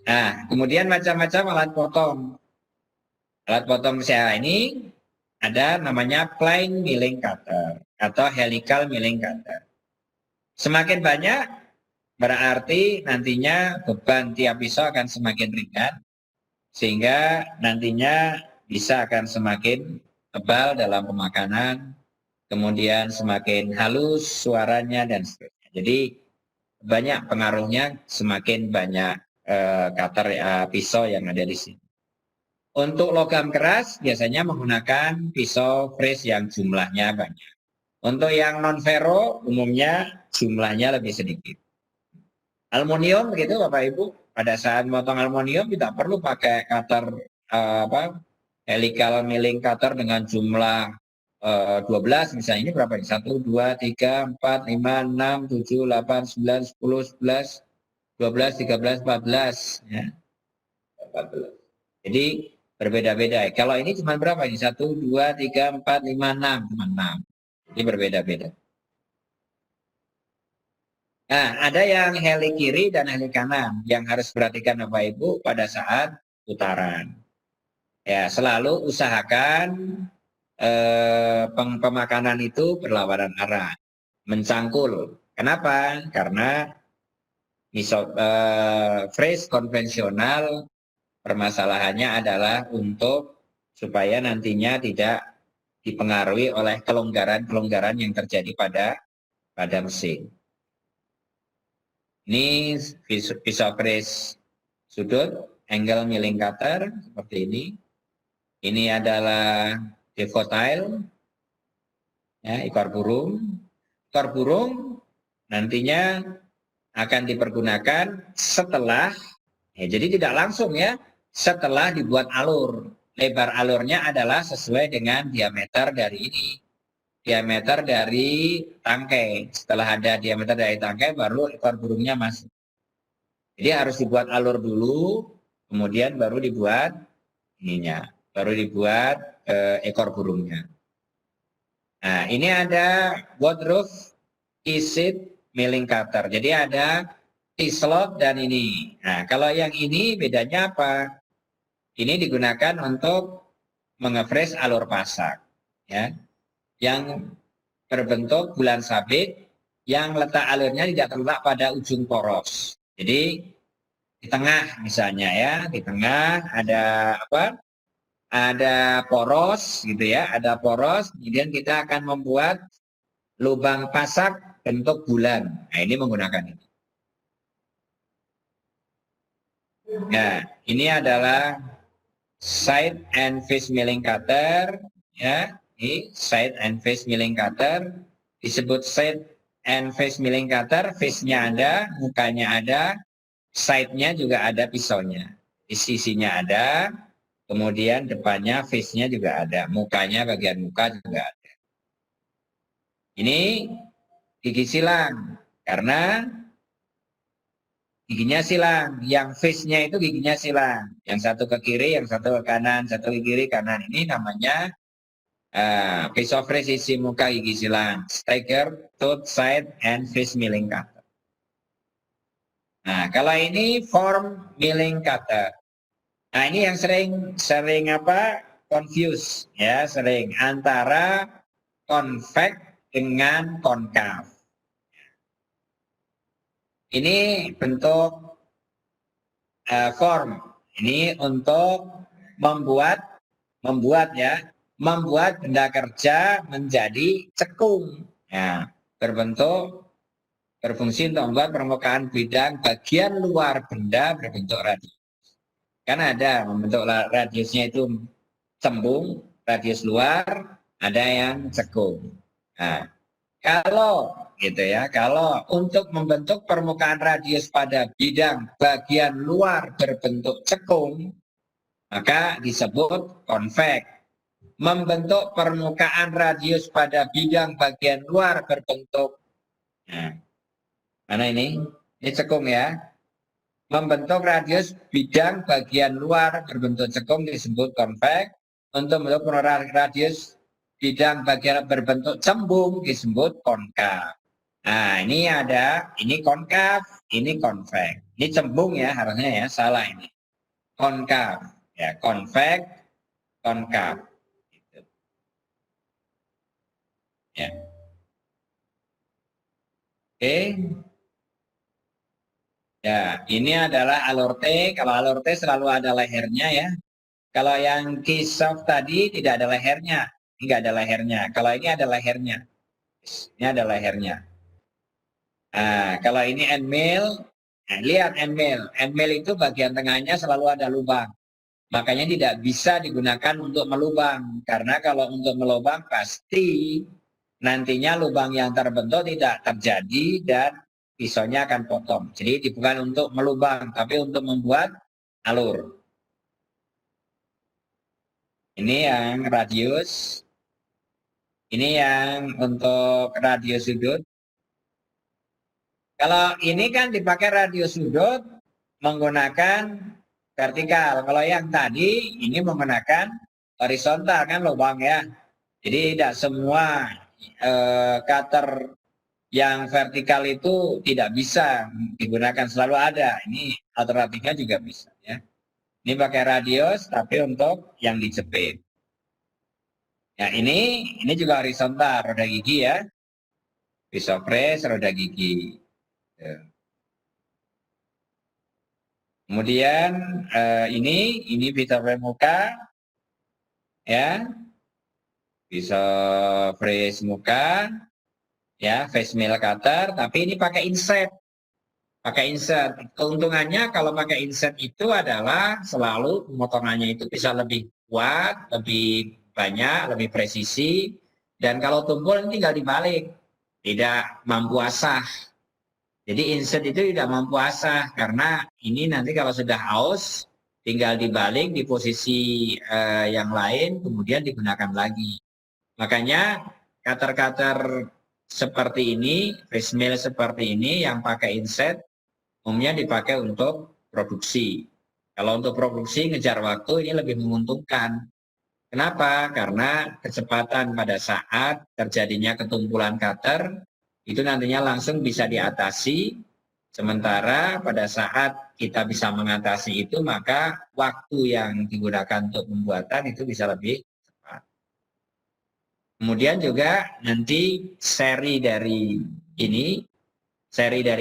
Nah, kemudian macam-macam alat potong. Alat potong saya ini ada namanya plain milling cutter atau helical milling cutter. Semakin banyak berarti nantinya beban tiap pisau akan semakin ringan sehingga nantinya bisa akan semakin tebal dalam pemakanan, kemudian semakin halus suaranya dan seterusnya. Jadi banyak pengaruhnya semakin banyak cutter pisau yang ada di sini. Untuk logam keras biasanya menggunakan pisau freeze yang jumlahnya banyak. Untuk yang non ferro umumnya jumlahnya lebih sedikit. Aluminium begitu Bapak Ibu, pada saat memotong aluminium tidak perlu pakai cutter helical milling cutter dengan jumlah 12 misalnya. Ini berapa? 1, 2, 3, 4, 5, 6, 7, 8, 9, 10, 11, 12, 13, 14 ya. 14. Jadi berbeda-beda. Kalau ini cuma berapa ini? 1, 2, 3, 4, 5, 6. Cuma 6. Ini berbeda-beda. Nah, ada yang heli kiri dan heli kanan. Yang harus perhatikan Bapak Ibu pada saat putaran. Ya, selalu usahakan pemakanan itu berlawanan arah. Mencangkul. Kenapa? Karena freeze konvensional permasalahannya adalah untuk supaya nantinya tidak dipengaruhi oleh kelonggaran-kelonggaran yang terjadi pada mesin. Ini pisau freeze sudut, angle milling cutter seperti ini. Ini adalah devotile, ya, ekor burung. Ekor burung nantinya akan dipergunakan setelah, ya, jadi tidak langsung ya, setelah dibuat alur. Lebar alurnya adalah sesuai dengan diameter dari ini. Diameter dari tangkai. Setelah ada diameter dari tangkai, baru ekor burungnya masuk. Jadi harus dibuat alur dulu, kemudian baru dibuat ininya. Baru dibuat ekor burungnya. Nah, ini ada Woodruff T-Seat milling cutter. Jadi ada T-slot dan ini. Nah, kalau yang ini bedanya apa? Ini digunakan untuk mengefresh alur pasak. Ya. Yang berbentuk bulan sabit yang letak alurnya tidak terletak pada ujung poros. Jadi di tengah misalnya ya, di tengah ada apa? Ada poros gitu ya, ada poros. Kemudian kita akan membuat lubang pasak bentuk bulan. Nah, ini menggunakan ini. Nah, ini adalah side and face milling cutter ya. Ini side and face milling cutter disebut side and face milling cutter. Face-nya ada, mukanya ada, side-nya juga ada pisaunya. Di sisinya ada, kemudian depannya face-nya juga ada, mukanya bagian muka juga ada. Ini gigi silang, karena giginya silang, yang face-nya itu giginya silang. Yang satu ke kiri, yang satu ke kanan, satu ke kiri, kanan. Ini namanya face of sisi muka gigi silang. Stagger, tooth, side, and face milling cutter. Nah, kalau ini form milling cutter. Nah, ini yang sering confuse ya, sering antara convex dengan konkav. Ini bentuk form. Ini untuk membuat benda kerja menjadi cekung. Ya, berfungsi untuk membuat permukaan bidang bagian luar benda berbentuk radius. Kan ada membentuk radiusnya itu cembung, radius luar, ada yang cekung. Nah, kalau untuk membentuk permukaan radius pada bidang bagian luar berbentuk cekung, maka disebut konveks. Membentuk permukaan radius pada bidang bagian luar berbentuk, mana ini? Ini cekung ya. Membentuk radius bidang bagian luar berbentuk cekung disebut konveks. Untuk membentuk radius bidang bagian berbentuk cembung disebut konkav. Nah, ini konkav, ini konveks. Ini cembung ya harusnya ya, salah ini. Konkav, ya konveks, konkav. Gitu. Ya. Oke. Ya, ini adalah alur T. Kalau alur T selalu ada lehernya ya. Kalau yang Kisov tadi tidak ada lehernya. Ini nggak ada lehernya. Kalau ini ada lehernya. Ini ada lehernya. Nah, kalau ini endmill, nah, lihat endmill. Endmill itu bagian tengahnya selalu ada lubang. Makanya tidak bisa digunakan untuk melubang. Karena kalau untuk melubang pasti nantinya lubang yang terbentuk tidak terjadi dan pisaunya akan potong. Jadi bukan untuk melubang, tapi untuk membuat alur. Ini yang radius. Ini yang untuk radius sudut. Kalau ini kan dipakai radius sudut menggunakan vertikal. Kalau yang tadi ini menggunakan horizontal kan lubang ya. Jadi tidak semua cutter yang vertikal itu tidak bisa digunakan, selalu ada. Ini alternatifnya juga bisa ya. Ini pakai radius tapi untuk yang dijepit. Ya ini juga horizontal, roda gigi ya. Pisau press, roda gigi. Kemudian ini pisau press muka ya. Pisau press muka ya, face mill cutter, tapi ini pakai inset. Pakai inset. Keuntungannya kalau pakai inset itu adalah selalu pemotongannya itu bisa lebih kuat, lebih banyak, lebih presisi. Dan kalau tumpul ini tinggal dibalik. Tidak mampu asah. Jadi inset itu tidak mampu asah. Karena ini nanti kalau sudah aus, tinggal dibalik di posisi yang lain, kemudian digunakan lagi. Makanya cutter-cutter seperti ini, face mill seperti ini yang pakai inset, umumnya dipakai untuk produksi. Kalau untuk produksi ngejar waktu ini lebih menguntungkan. Kenapa? Karena kecepatan pada saat terjadinya ketumpulan cutter itu nantinya langsung bisa diatasi. Sementara pada saat kita bisa mengatasi itu, maka waktu yang digunakan untuk pembuatan itu bisa lebih cepat. Kemudian juga nanti seri dari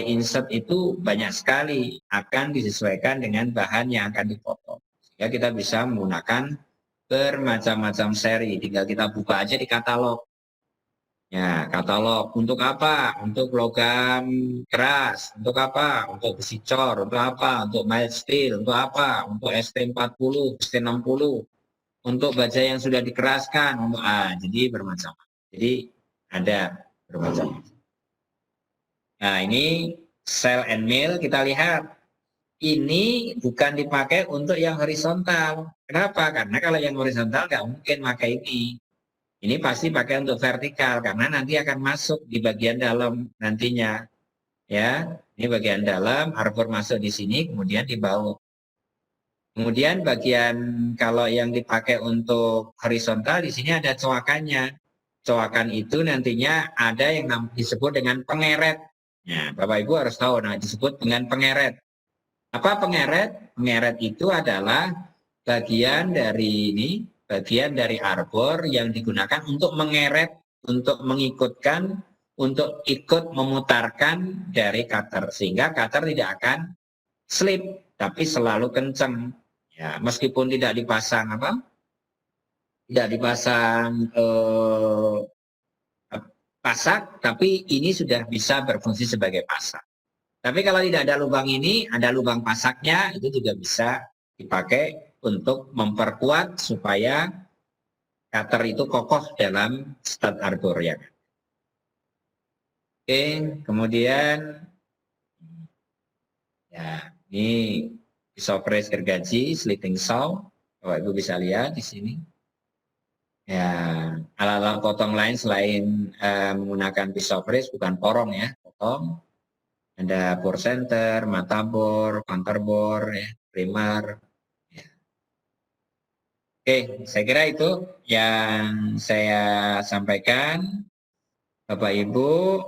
insert itu banyak sekali, akan disesuaikan dengan bahan yang akan dipotong. Sehingga kita bisa menggunakan bermacam-macam seri, tinggal kita buka aja di katalog. Ya, katalog untuk apa? Untuk logam keras, untuk apa? Untuk besi cor, untuk apa? Untuk mild steel, untuk apa? Untuk ST40, ST60, untuk baja yang sudah dikeraskan, untuk jadi bermacam. Jadi ada bermacam. Nah, ini cell and mill kita lihat. Ini bukan dipakai untuk yang horizontal. Kenapa? Karena kalau yang horizontal nggak mungkin pakai ini. Ini pasti pakai untuk vertikal karena nanti akan masuk di bagian dalam nantinya. Ya, ini bagian dalam, arbor masuk di sini, kemudian dibaut. Kemudian bagian kalau yang dipakai untuk horizontal di sini ada coakannya. Coakan itu nantinya ada yang disebut dengan pengeret. Nah, Bapak Ibu harus tahu, nah disebut dengan pengeret. Apa pengeret? Pengeret itu adalah bagian dari ini, bagian dari arbor yang digunakan untuk mengeret, untuk mengikutkan, untuk ikut memutarkan dari cutter. Sehingga cutter tidak akan slip, tapi selalu kencang. Ya, meskipun tidak dipasang apa? Tidak dipasang pasak, tapi ini sudah bisa berfungsi sebagai pasak. Tapi kalau tidak ada lubang ini, ada lubang pasaknya, itu juga bisa dipakai untuk memperkuat supaya cutter itu kokoh dalam stud arbor ya. Oke, kemudian ya ini pisau fresh gergaji, slitting saw, Bapak Ibu bisa lihat di sini. Ya, alat-alat potong lain selain menggunakan pisau fresh bukan porong ya, potong. Ada bore center, mata bor, counter bor, ya, primer. Ya. Oke, saya kira itu yang saya sampaikan, Bapak Ibu.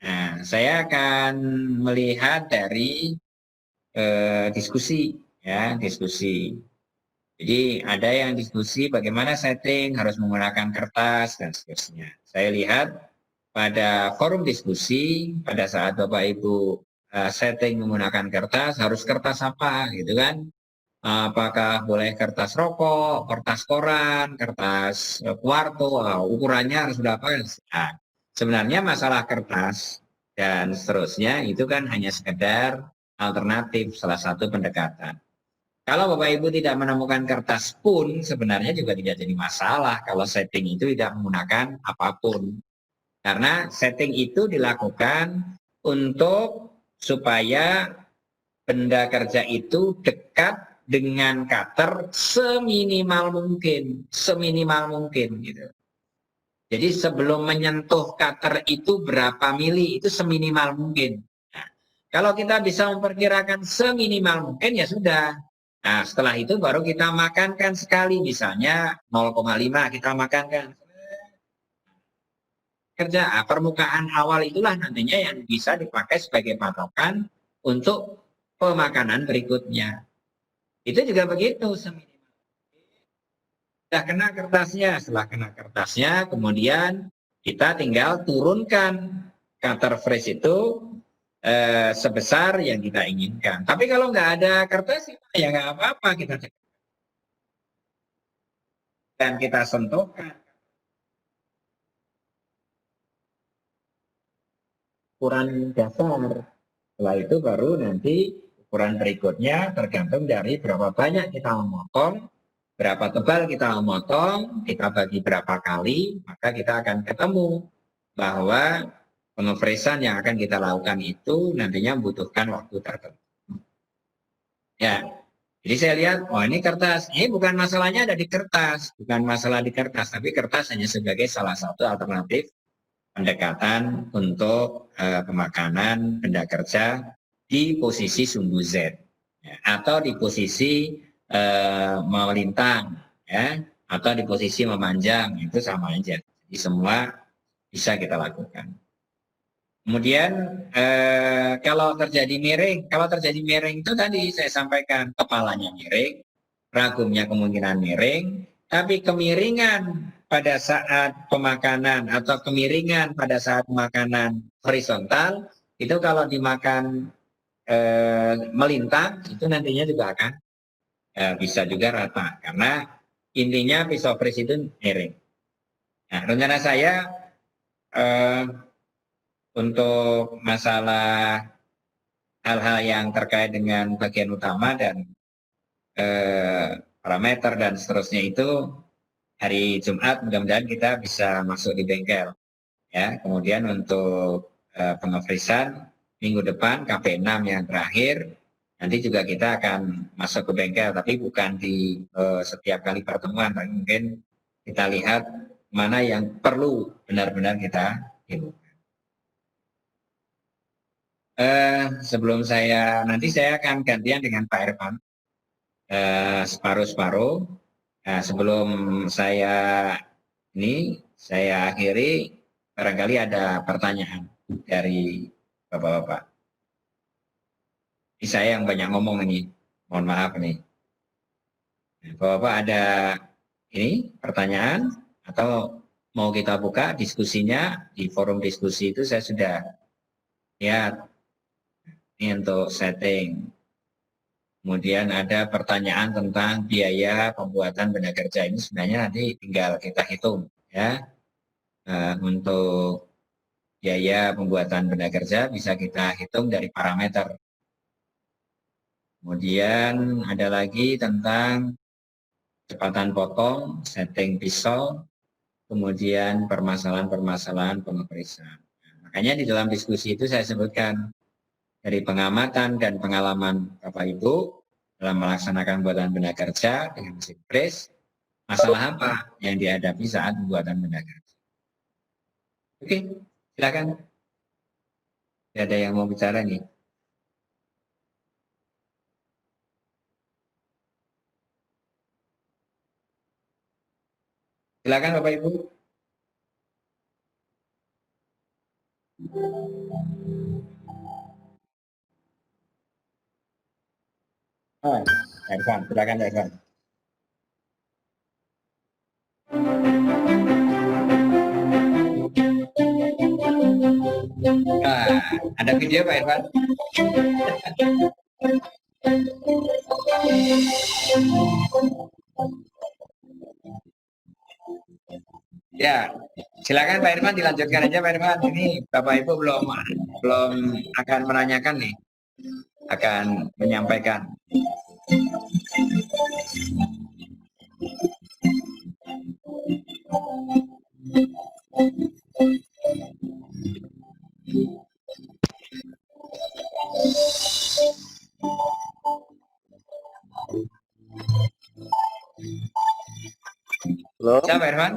Nah, saya akan melihat dari diskusi, ya, diskusi. Jadi ada yang diskusi bagaimana setting harus menggunakan kertas dan seterusnya. Saya lihat pada forum diskusi pada saat Bapak Ibu setting menggunakan kertas harus kertas apa gitu kan? Apakah boleh kertas rokok, kertas koran, kertas kuarto, ukurannya harus berapa? Nah, sebenarnya masalah kertas dan seterusnya itu kan hanya sekedar alternatif salah satu pendekatan. Kalau Bapak Ibu tidak menemukan kertas pun sebenarnya juga tidak jadi masalah kalau setting itu tidak menggunakan apapun. Karena setting itu dilakukan untuk supaya benda kerja itu dekat dengan cutter seminimal mungkin gitu. Jadi sebelum menyentuh cutter itu berapa mili itu seminimal mungkin. Nah, kalau kita bisa memperkirakan seminimal mungkin ya sudah. Nah, setelah itu baru kita makankan sekali, misalnya 0,5 kita makankan. Kerja permukaan awal itulah nantinya yang bisa dipakai sebagai patokan untuk pemakanan berikutnya. Itu juga begitu. Sudah kena kertasnya, setelah kena kertasnya, kemudian kita tinggal turunkan cutter fresh itu sebesar yang kita inginkan. Tapi kalau nggak ada kertas, ya nggak apa-apa kita cek. Dan kita sentuhkan ukuran dasar. Setelah itu baru nanti ukuran berikutnya tergantung dari berapa banyak kita memotong, berapa tebal kita memotong, kita bagi berapa kali, maka kita akan ketemu bahwa pengefresan yang akan kita lakukan itu nantinya membutuhkan waktu tertentu. Ya, jadi saya lihat, oh ini kertas, ini bukan masalahnya ada di kertas, bukan masalah di kertas, tapi kertas hanya sebagai salah satu alternatif pendekatan untuk pemakanan benda kerja di posisi sumbu Z ya, atau di posisi melintang ya, atau di posisi memanjang, itu sama aja. Jadi semua bisa kita lakukan. Kemudian kalau terjadi miring itu tadi saya sampaikan kepalanya miring, ragumnya kemungkinan miring, tapi kemiringan pada saat pemakanan atau kemiringan pada saat makanan horizontal itu kalau dimakan melintang itu nantinya juga akan bisa juga rata karena intinya pisau fresh itu miring. Nah, rencana saya untuk masalah hal-hal yang terkait dengan bagian utama dan parameter dan seterusnya itu hari Jumat mudah-mudahan kita bisa masuk di bengkel ya. Kemudian untuk pengefrisan, minggu depan KP6 yang terakhir. Nanti juga kita akan masuk ke bengkel, tapi bukan di setiap kali pertemuan. Mungkin kita lihat mana yang perlu benar-benar kita hitung. Sebelum nanti saya akan gantian dengan Pak Irfan, separuh-separuh. Nah, sebelum saya akhiri, barangkali ada pertanyaan dari Bapak-Bapak. Ini saya yang banyak ngomong ini, mohon maaf nih. Bapak-Bapak ada pertanyaan atau mau kita buka diskusinya di forum diskusi itu saya sudah lihat. Ini untuk setting. Kemudian ada pertanyaan tentang biaya pembuatan benda kerja. Ini sebenarnya nanti tinggal kita hitung ya. Untuk biaya pembuatan benda kerja bisa kita hitung dari parameter. Kemudian ada lagi tentang kecepatan potong, setting pisau, kemudian permasalahan-permasalahan pengefrisan. Makanya di dalam diskusi itu saya sebutkan dari pengamatan dan pengalaman Bapak Ibu dalam melaksanakan pembuatan benda kerja dengan mesin pres, masalah apa yang dihadapi saat pembuatan benda kerja. Oke, silakan. Tidak ada yang mau bicara nih. Silakan Bapak Ibu. Irfan, silakan Irfan. Ada video Pak Irfan? Ya, silakan Pak Irfan, dilanjutkan aja Pak Irfan. Ini Bapak Ibu belum akan menanyakan nih, akan menyampaikan. Halo. Siapa Irfan?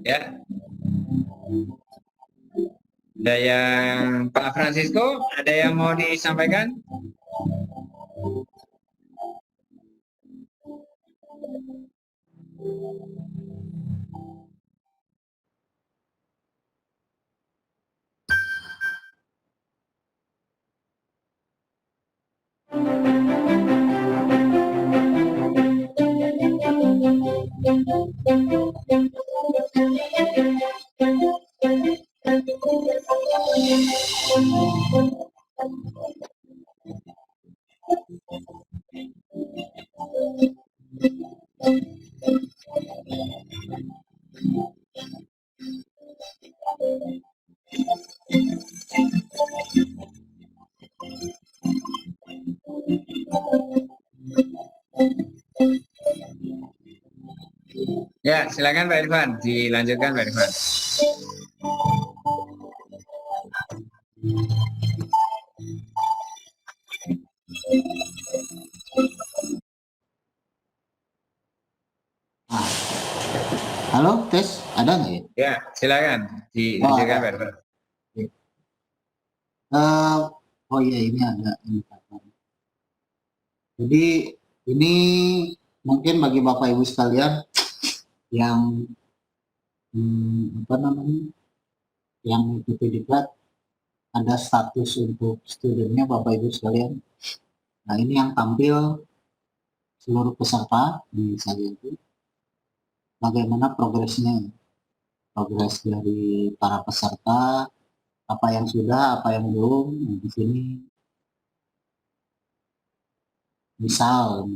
Ya. Ada yang Pak Francisco, ada yang mau disampaikan? Ya, silakan Pak Irfan, dilanjutkan Pak Irfan. Halo, tes, ada nggak ya? Ya, silakan dilanjutkan Pak Irfan. Oh iya, ini ada indikator. Jadi ini mungkin bagi Bapak Ibu sekalian yang yang mengikuti diklat, ada status untuk studinya Bapak Ibu sekalian. Nah, ini yang tampil seluruh peserta di saya itu. Bagaimana progresnya, progres dari para peserta, apa yang sudah, apa yang belum. Nah, di sini misal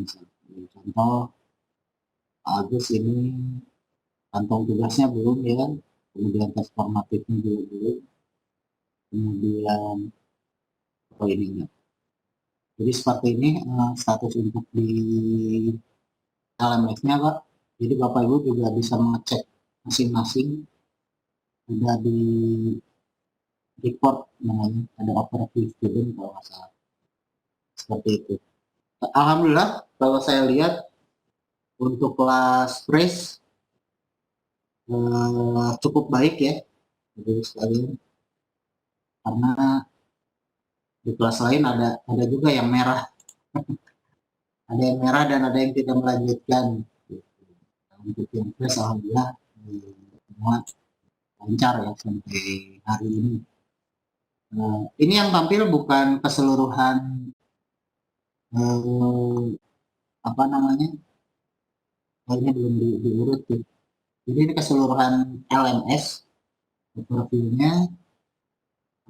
contoh Agus ini kantong tugasnya belum ya kan, kemudian tes formatifnya juga belum, kemudian poinnya. Jadi seperti ini status untuk di LMS-nya Pak. Jadi Bapak Ibu juga bisa mengecek masing-masing, ada di report namanya, ada operative student kalau nggak salah. Seperti itu. Alhamdulillah kalau saya lihat untuk kelas fresh cukup baik ya, Bapak sekalian. Karena di kelas lain ada juga yang merah, ada yang merah dan ada yang tidak melanjutkan. Untuk yang fresh alhamdulillah semua lancar ya sampai hari ini. Ini yang tampil bukan keseluruhan apa namanya, ini belum diurut ya. Jadi ini keseluruhan LMS profilnya,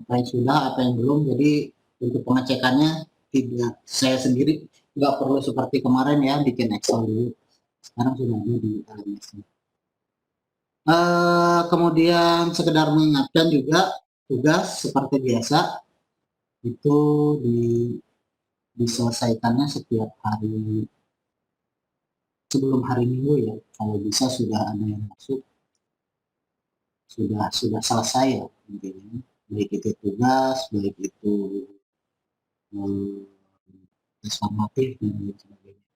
apa yang sudah, apa yang belum. Jadi untuk pengecekannya tidak saya sendiri, nggak perlu seperti kemarin ya bikin Excel dulu. Sekarang sudah ada di LMS. Kemudian sekedar mengingatkan juga tugas seperti biasa itu diselesaikannya setiap hari sebelum hari Minggu ya. Kalau bisa sudah ada yang masuk, sudah selesai ya intinya. Baik itu tugas, baik itu formatif dan lain sebagainya.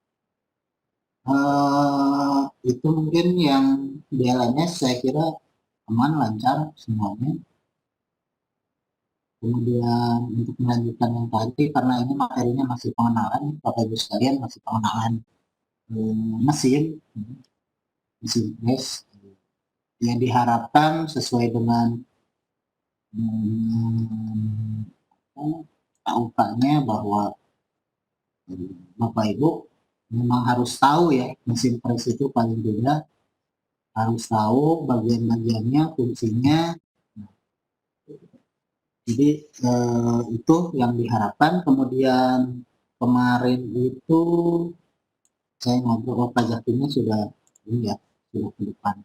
Itu mungkin yang di LMS saya kira aman, lancar semuanya. Kemudian untuk melanjutkan yang tadi, karena ini materinya masih pengenalan, Bapak Ibu sekalian, masih pengenalan mesin fresh, yang diharapkan sesuai dengan tahukannya bahwa Bapak Ibu memang harus tahu ya, mesin fresh itu paling tidak harus tahu bagian-bagiannya, fungsinya. Jadi itu yang diharapkan. Kemudian kemarin itu saya ngobrol Pak Jakinnya sudah ini ya, sudah ke depan.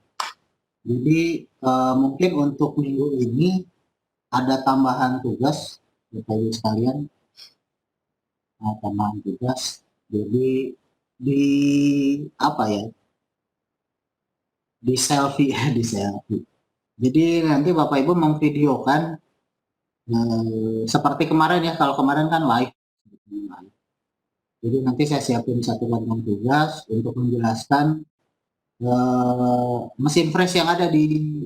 Jadi mungkin untuk minggu ini ada tambahan tugas Bapak Ibu sekalian, tambahan tugas. Jadi di apa ya, di selfie ya, di selfie. Jadi nanti Bapak Ibu memvideokan seperti kemarin ya, kalau kemarin kan live. Jadi nanti saya siapin satu kantong tugas untuk menjelaskan mesin fresh yang ada di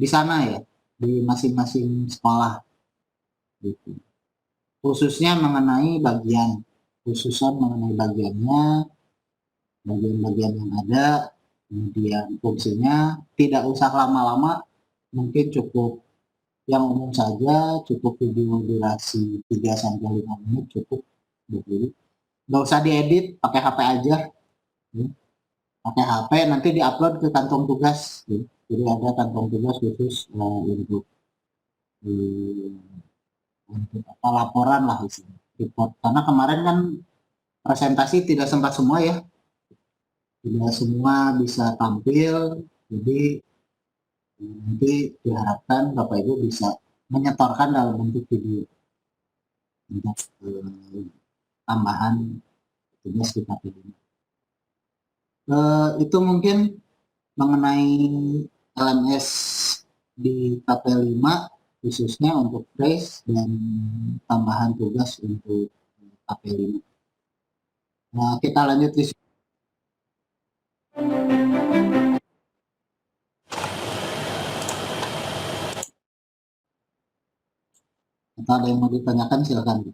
sana ya, di masing-masing sekolah. Gitu. Khususnya mengenai bagiannya, bagian-bagian yang ada, kemudian fungsinya. Tidak usah lama-lama, mungkin cukup yang umum saja, cukup video durasi 3-5 menit cukup. Nggak usah diedit, pakai HP aja. Pakai HP nanti diupload ke kantong tugas. Jadi ada kantong tugas khusus untuk apa, laporan lah isinya, report. Karena kemarin kan presentasi tidak sempat semua ya, tidak semua bisa tampil. Jadi nanti diharapkan Bapak Ibu bisa menyetorkan dalam bentuk video untuk tambahan tugas di KP5. Itu mungkin mengenai LMS di KP5 khususnya untuk fresh dan tambahan tugas untuk KP5. Kita lanjut di atau ada yang mau ditanyakan silakan.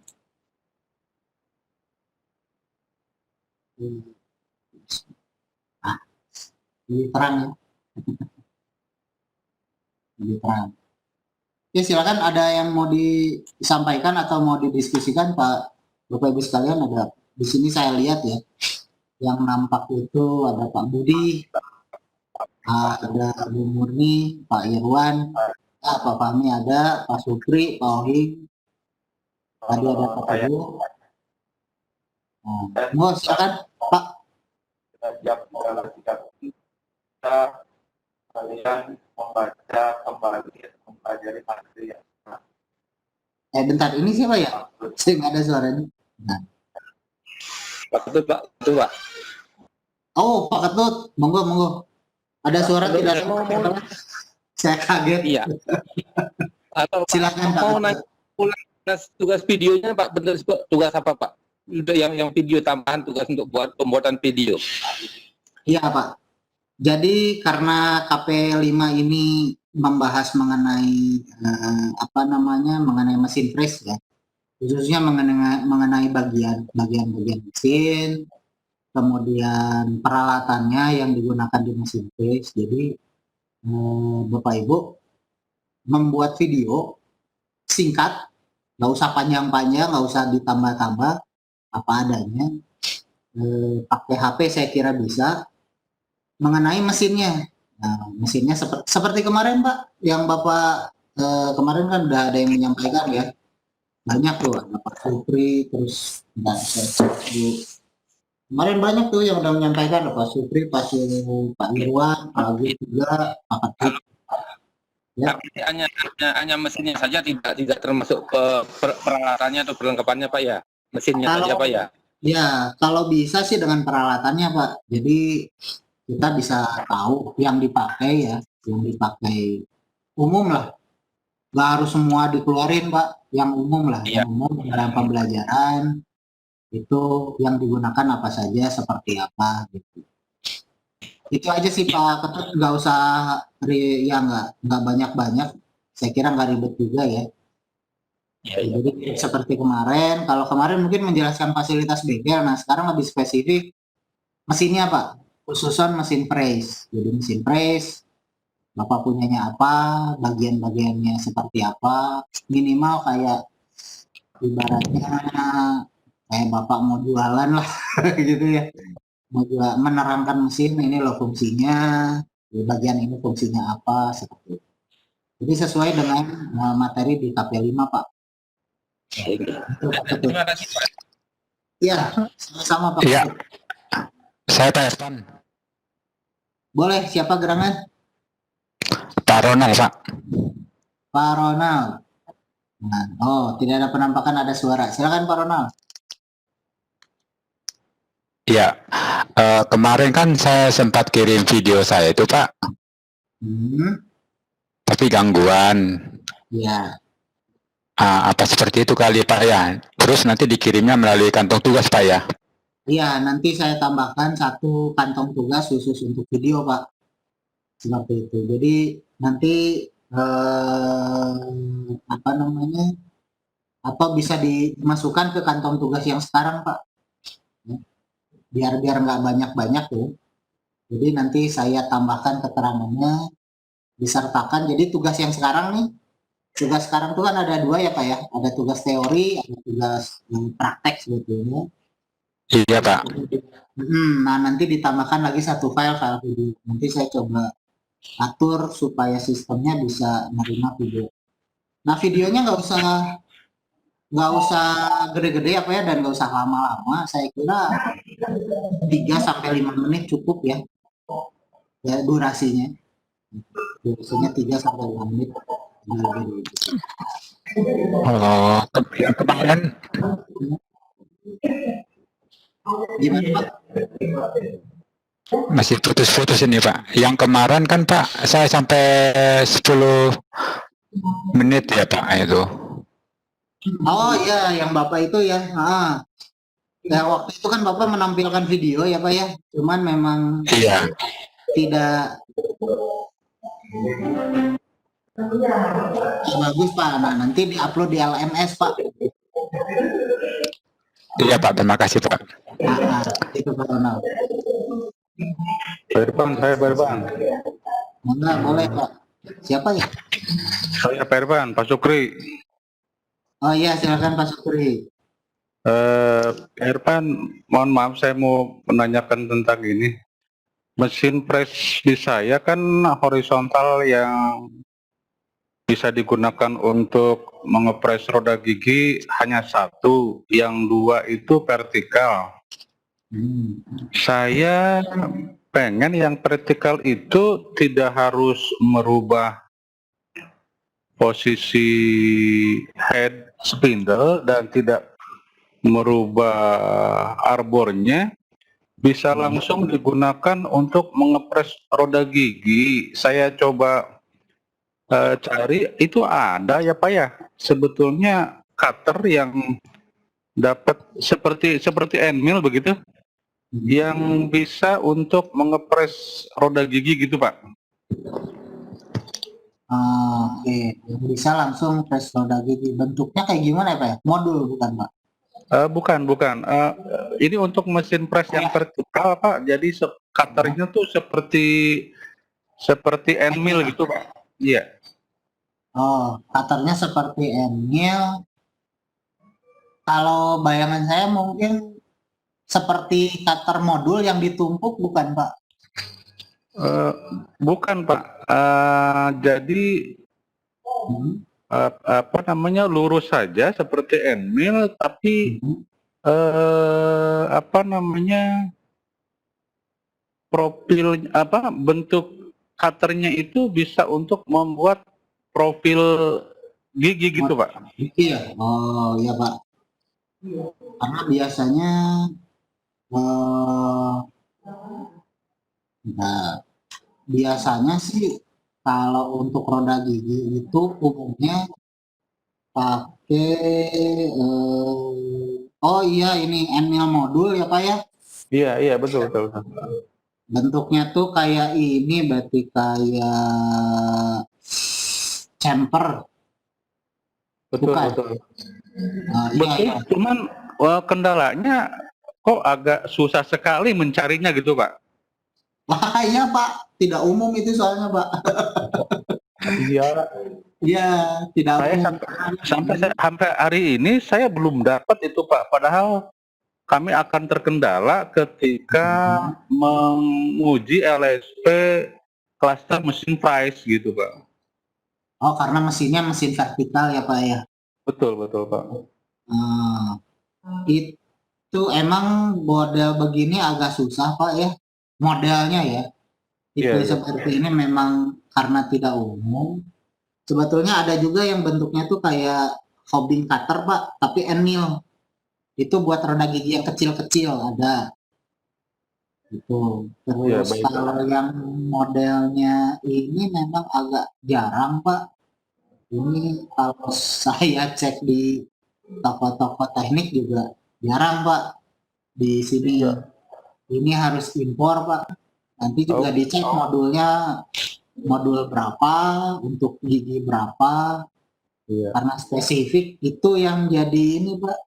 Lebih terang ya. Lebih terang. Oke, silakan, ada yang mau disampaikan atau mau didiskusikan Pak Bapak Ibu sekalian. Ada di sini saya lihat ya, yang nampak itu ada Pak Budi, ada Bu Murni, Pak Irwan, Pak Fahmi ada, Pak Supri, Pak Ohing, tadi ada Pak Teguh. Mau silakan Pak. Kalian membaca kembali, mempelajari materi yang Bentar, ini siapa ya? Saya nggak ada suaranya. Nah. Pak Ketut, Pak. Itu, Pak. Oh, Pak Ketut, monggo. Ada suara Ketut, tidak? saya mau- Saya kaget. Iya. Atau Pak, Silakan, Pak mau Ketut. nanya ulang tugas videonya, Pak. Benar, tugas apa, Pak? Udah yang video tambahan, tugas untuk buat pembuatan video. Iya, Pak. Jadi karena KP5 ini membahas mengenai mengenai mesin press ya, khususnya mengenai bagian mesin, kemudian peralatannya yang digunakan di mesin press. Jadi Bapak Ibu membuat video singkat, nggak usah panjang-panjang, nggak usah ditambah-tambah, apa adanya. Pakai HP saya kira bisa. Mengenai mesinnya, nah, mesinnya seperti kemarin Pak, yang Bapak kemarin kan udah ada yang menyampaikan ya, banyak tuh, ada Pak Supri, terus kemarin banyak tuh yang udah menyampaikan, Pak Supri, Pak Irwan, Pak Agus juga, Pak Ketut. Ya. Tapi hanya mesinnya saja, tidak termasuk peralatannya atau perlengkapannya, Pak ya? Mesinnya saja, Pak ya? Ya, kalau bisa sih dengan peralatannya Pak. Jadi kita bisa tahu yang dipakai ya, yang dipakai umum lah, nggak harus semua dikeluarin Pak, yang umum lah, Iya. yang umum dalam pembelajaran itu yang digunakan apa saja, seperti apa gitu. Itu aja sih Pak Ketut, nggak usah nggak banyak-banyak, saya kira nggak ribet juga ya. Iya. Jadi seperti kemarin, kalau kemarin mungkin menjelaskan fasilitas bengkel, nah sekarang lebih spesifik mesinnya Pak. Khususan mesin press. Jadi mesin press, Bapak punyanya apa, bagian-bagiannya seperti apa, minimal kayak ibaratnya kayak Bapak mau jualan lah gitu ya. Mau menerangkan mesin, ini loh fungsinya, di bagian ini fungsinya apa, seperti itu. Jadi sesuai dengan materi di KP5 Pak. Terima kasih, Pak. Iya, sama-sama Pak. Iya. Saya telepon Boleh, siapa gerangan? Pak Ronald, Pak. Pak Ronald. Nah, oh, tidak ada penampakan ada suara. Silakan Pak Ronald. Iya. Kemarin kan saya sempat kirim video saya itu, Pak. Tapi gangguan. Iya. Apa seperti itu kali, Pak ya? Terus nanti dikirimnya melalui kantong tugas, Pak ya? Iya, nanti saya tambahkan satu kantong tugas khusus untuk video, Pak. Seperti itu. Jadi nanti atau bisa dimasukkan ke kantong tugas yang sekarang, Pak. Biar nggak banyak-banyak tuh. Jadi nanti saya tambahkan keterangannya, disertakan. Jadi tugas yang sekarang nih, tugas sekarang tuh kan ada dua ya, Pak ya. Ada tugas teori, ada tugas praktek sebetulnya. Iya, Pak. Nah, nanti ditambahkan lagi satu file video. Nanti saya coba atur supaya sistemnya bisa menerima video. Nah, videonya nggak usah gede-gede apa ya, dan nggak usah lama-lama. Saya kira 3-5 menit cukup ya. Ya, durasinya. Durasinya 3-5 menit. Oh, kemarin Gimana Pak? masih putus-putus ini, Pak. Yang kemarin kan, Pak, saya sampai 10 menit ya, Pak, itu. Oh iya, yang Bapak itu ya. Ya waktu itu kan Bapak menampilkan video ya Pak ya. Cuman memang Iya. tidak bagus Pak. Nah, nanti diupload di LMS Pak. Iya, Pak. Terima kasih, Pak. Itu Pak Ronald. Saya Pak Irfan. Enggak, boleh Pak. Siapa ya? Saya Pak Irfan, Pak Sukri. Oh iya, silakan Pak Sukri. Pak Irfan, mohon maaf saya mau menanyakan tentang ini. Mesin press di saya kan horizontal yang bisa digunakan untuk mengepres roda gigi hanya satu, yang dua itu vertikal. Saya pengen yang vertikal itu tidak harus merubah posisi head spindle dan tidak merubah arbornya, bisa langsung digunakan untuk mengepres roda gigi. Saya coba cari, itu ada ya Pak ya, sebetulnya cutter yang dapat seperti end mill begitu, yang bisa untuk mengepres roda gigi gitu Pak. Oke, yang bisa langsung press roda gigi. Bentuknya kayak gimana ya Pak ya? Modul bukan Pak? Bukan. Ini untuk mesin press yang vertikal Pak. Jadi cutternya tuh seperti end mill gitu Pak. Iya. Oh, cutternya seperti end mill. Kalau bayangan saya mungkin seperti cutter modul yang ditumpuk, bukan Pak? Bukan Pak. Jadi apa namanya, lurus saja seperti end mill, tapi apa namanya, profil bentuk cutternya itu bisa untuk membuat profil gigi gitu Pak. Iya. Oh iya Pak. Karena biasanya nah, biasanya sih kalau untuk roda gigi itu umumnya pakai oh iya, ini end mill modul ya Pak ya. Iya betul. Bentuknya tuh kayak ini, berarti kayak chamfer. Betul. Iya. Cuman kendalanya kok agak susah sekali mencarinya gitu Pak. Wah iya Pak, tidak umum itu soalnya Pak. Iya. Iya, tidak Saya umum. sampai hari ini saya belum dapat itu Pak. Padahal kami akan terkendala ketika menguji LSP cluster mesin price gitu Pak. Oh, karena mesinnya mesin vertikal ya Pak ya. Betul Pak. Itu emang model begini agak susah Pak ya, modelnya ya. Itu Iya. seperti ini memang karena tidak umum. Sebetulnya ada juga yang bentuknya tuh kayak hobbing cutter Pak, tapi end mill. Itu buat roda gigi yang kecil-kecil ada. Itu. Terus baik. kalau yang modelnya ini memang agak jarang Pak. Ini kalau saya cek di toko-toko teknik juga jarang Pak di sini. Ini harus impor Pak. Nanti juga dicek modulnya, modul berapa, untuk gigi berapa. Karena spesifik itu yang jadi ini Pak,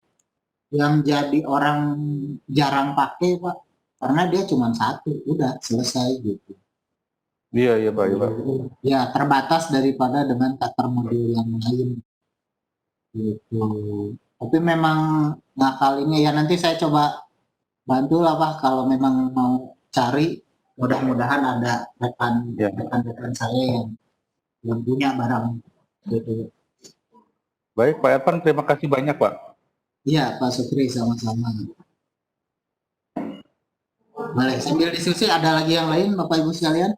yang jadi orang jarang pakai Pak, karena dia cuma satu, udah selesai gitu. Iya Pak. Ya terbatas daripada dengan cutter modul yang lain gitu. Tapi memang ngakalinnya ya, nanti saya coba bantu lah Pak kalau memang mau cari. Mudah-mudahan ada rekan-rekan saya yang punya barang gitu. Baik Pak Ervan, terima kasih banyak Pak. Iya Pak Sukri, sama-sama. Boleh sambil diskusi, ada lagi yang lain Bapak Ibu sekalian?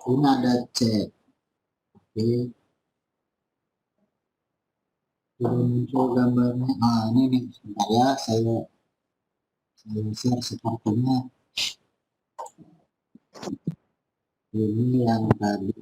Ini ada cek. Oke. Muncul gambarnya. Ini nih, sebentar ya, saya share sepertinya. Ini yang tadi.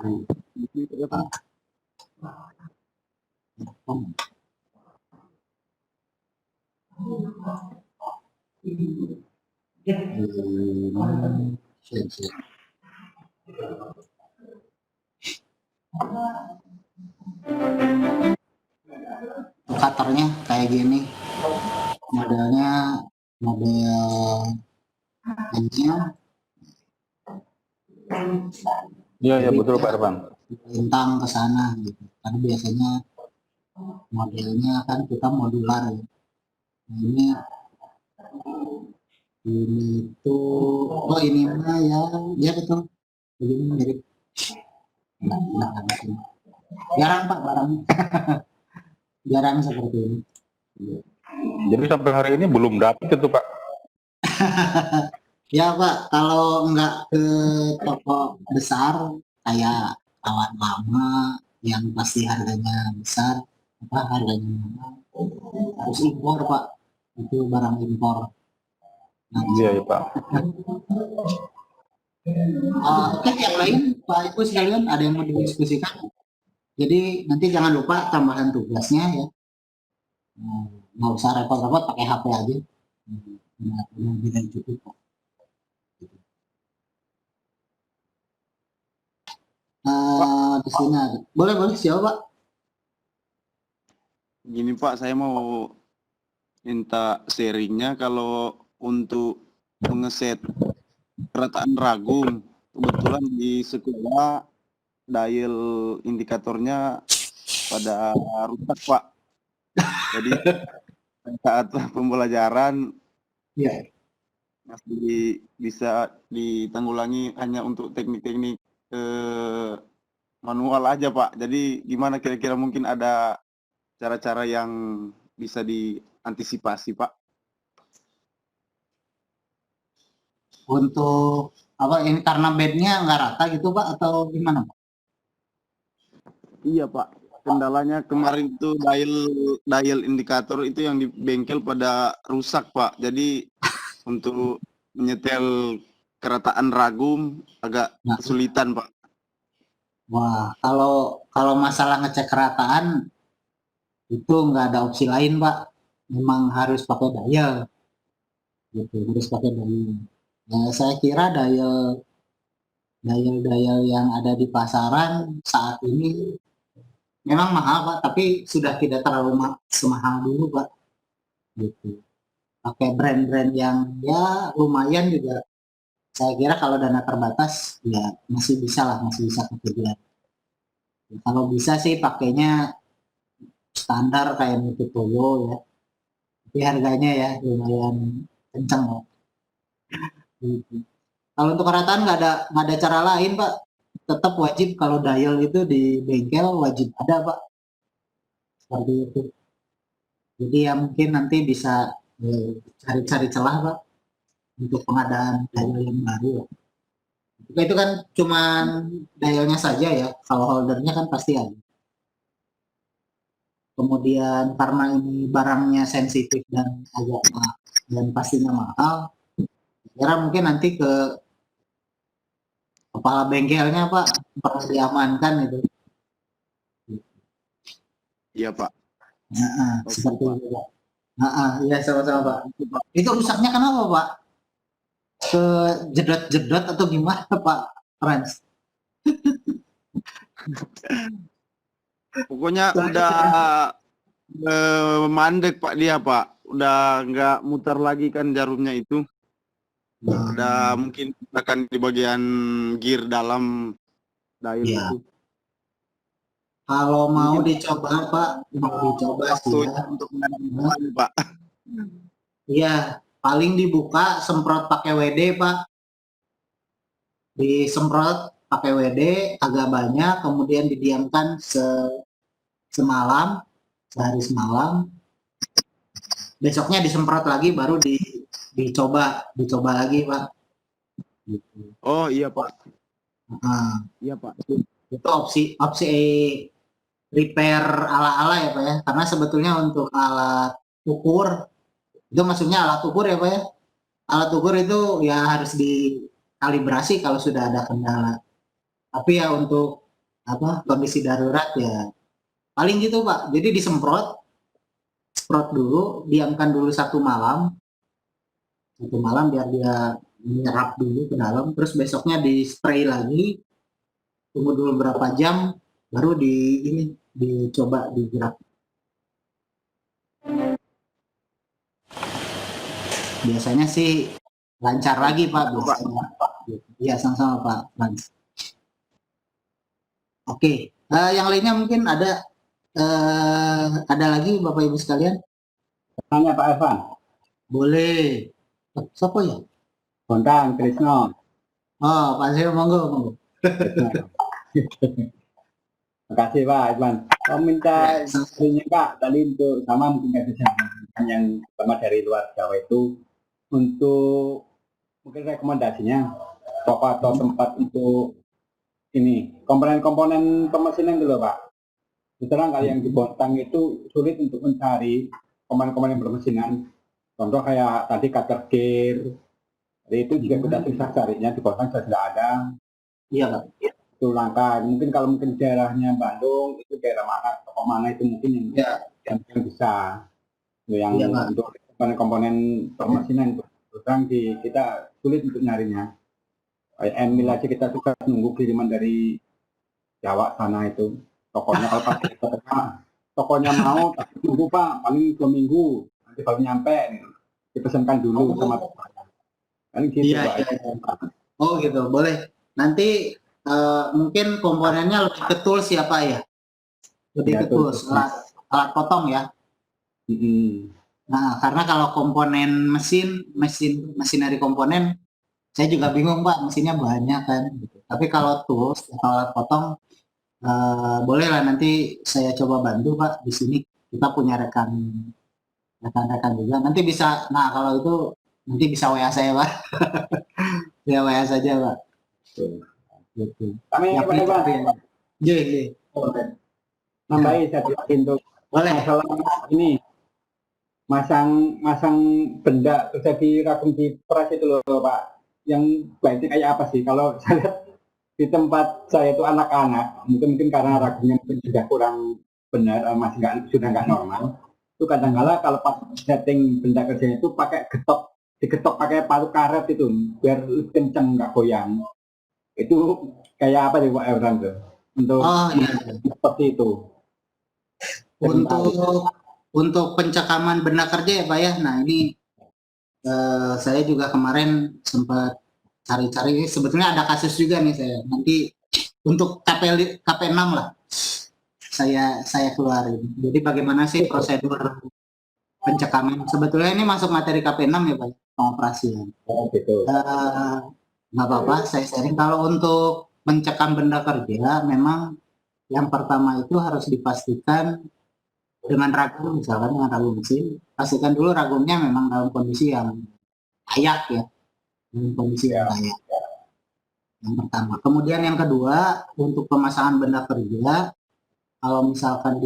Cutternya kayak gini, modelnya model ini. Iya betul Pak Ervan. Bintang ke sana gitu. Karena biasanya modelnya kan kita modular ya. Ini tuh, oh ini mah ya betul. Begini mirip. Jarang Pak barang. Jarang seperti ini. Jadi sampai hari ini belum dapat itu Pak. Ya Pak, kalau nggak ke toko besar kayak alat lama yang pasti harganya besar, harganya mahal, harus impor Pak, itu barang impor. Nah, Iya ya Pak. Oke, yang lain Pak Ibu sekalian ada yang mau didiskusikan? Jadi nanti jangan lupa tambahan tugasnya ya. Nggak usah repot-repot pakai HP aja. Benar cukup Pak. Di sini ada. Boleh siapa Pak? Gini Pak, saya mau minta sharingnya kalau untuk mengeset kerataan ragum. Kebetulan di sekolah dial indikatornya pada rusak Pak. Jadi saat pembelajaran Iya. masih bisa ditanggulangi hanya untuk teknik-teknik manual aja Pak. Jadi gimana kira-kira mungkin ada cara-cara yang bisa diantisipasi Pak? Untuk apa ini karena bednya nggak rata gitu Pak atau gimana Pak? Iya Pak, kendalanya kemarin itu dial indikator itu yang di bengkel pada rusak Pak. Jadi untuk menyetel kerataan ragum agak kesulitan Pak. Wah, kalau masalah ngecek kerataan itu nggak ada opsi lain Pak, memang harus pakai dial, gitu, harus pakai dial. Nah, saya kira dial yang ada di pasaran saat ini memang mahal Pak, tapi sudah tidak terlalu semahal dulu Pak, gitu. Pakai brand-brand yang ya lumayan juga. Saya kira kalau dana terbatas ya masih bisa pakai brand. Kalau bisa sih pakainya standar kayak Toyo ya, tapi harganya ya lumayan kencang Pak. Gitu. Kalau untuk kerataan nggak ada cara lain Pak, tetap wajib kalau dial itu di bengkel wajib ada Pak, seperti itu. Jadi ya mungkin nanti bisa cari-cari celah Pak untuk pengadaan dial yang baru. Itu kan cuman dialnya saja ya, kalau holdernya kan pasti ada. Kemudian karena ini barangnya sensitif dan agak mahal dan pastinya mahal, kira mungkin nanti ke kepala bengkelnya Pak perlu diamankan itu. Iya Pak. Seperti itu Pak. Iya sama-sama Pak. Itu rusaknya kenapa Pak? Ke jedot-jedot atau gimana Pak Frans? Pokoknya udah mandek Pak dia Pak. Udah nggak muter lagi kan jarumnya itu. Udah mungkin akan di bagian gear dalam dial itu. Kalau mau dicoba Pak, mau dicoba sih ya. Untuk menanam Pak. Iya, paling dibuka semprot pakai WD Pak. Disemprot pakai WD agak banyak, kemudian didiamkan semalam, sehari semalam. Besoknya disemprot lagi, baru dicoba lagi Pak. Gitu. Oh iya Pak. Iya Pak. Itu opsi repair ala-ala ya Pak ya, karena sebetulnya untuk alat ukur itu maksudnya alat ukur ya Pak ya, alat ukur itu ya harus dikalibrasi kalau sudah ada kendala, tapi ya untuk kondisi darurat ya paling gitu Pak, jadi disemprot dulu, diamkan dulu satu malam biar dia menyerap dulu ke dalam, terus besoknya di spray lagi, tunggu dulu berapa jam baru dicoba digerak. Biasanya sih lancar lagi Pak biasanya. Iya sama-sama Pak Frans. Oke, yang lainnya mungkin ada lagi Bapak Ibu sekalian? Tanya Pak Evan. Boleh. Siapa ya? Bondang Krisno. Oh Pak Zio, monggo. Terima kasih Pak Ivan. Saya minta ini Pak tadi untuk sama mungkin yang pertama dari luar Jawa itu untuk mungkin rekomendasinya toko atau tempat untuk ini komponen-komponen pemesinan dulu Pak. Terang kalau yang di Bontang itu sulit untuk mencari komponen-komponen pemesinan. Contoh kayak tadi cutter gear, itu juga kita susah carinya, di Bontang sudah tidak ada. Iya Pak. Itu langka. Mungkin kalau mungkin daerahnya Bandung, itu daerah mana, toko mana itu mungkin yang bisa. Yang Iya, Pak. untuk komponen-komponen pemesinan itu terang kita sulit untuk nyarinya. Kayak Emil aja kita suka nunggu kiriman dari Jawa sana itu. Tokonya kalau pakai tokonya mau, tapi tunggu Pak, paling 2 minggu nanti baru nyampe. Dipesankan dulu sama tokonya. Kan gitu Iya, Pak. iya. Oh gitu, boleh. Nanti mungkin komponennya lebih ke tools ya Pak ya? Lebih Ya, ke tools, alat potong ya? Nah, karena kalau komponen mesineri komponen, saya juga bingung Pak, mesinnya banyak kan. Tapi kalau tools atau alat potong, bolehlah nanti saya coba bantu Pak. Di sini kita punya rekan-rekan juga. Nanti bisa, nah kalau itu nanti bisa WA saya Pak. Ya WA saja Pak. Gitu. Kami Ya, Pak Iwan, Iya. nambahin satu lagi untuk Boleh. masalah ini masang benda terjadi ragam di peras itu loh Pak. Yang baiknya kayak apa sih? Kalau saya lihat di tempat saya itu anak-anak, mungkin karena ragumnya mungkin sudah kurang benar, sudah nggak normal. Itu kadang-kala kalau pas setting benda kerjanya itu pakai digetok pakai palu karet itu biar lebih kenceng nggak goyang. Itu kayak apa sih Pak Evran tuh? Untuk seperti itu. Untuk pencekaman benda kerja ya Pak ya. Nah ini saya juga kemarin sempat cari-cari. Sebetulnya ada kasus juga nih saya. Nanti untuk KP6 lah saya keluarin. Jadi bagaimana sih prosedur pencekaman? Sebetulnya ini masuk materi KP6 ya Pak, pengoperasian. Gitu. Nggak apa-apa, saya sharing. Kalau untuk mencekam benda kerja, memang yang pertama itu harus dipastikan dengan ragum, misalkan dengan ragum mesin, pastikan dulu ragumnya memang dalam kondisi yang layak ya, dalam kondisi yang layak. Yang pertama. Kemudian yang kedua, untuk pemasangan benda kerja, kalau misalkan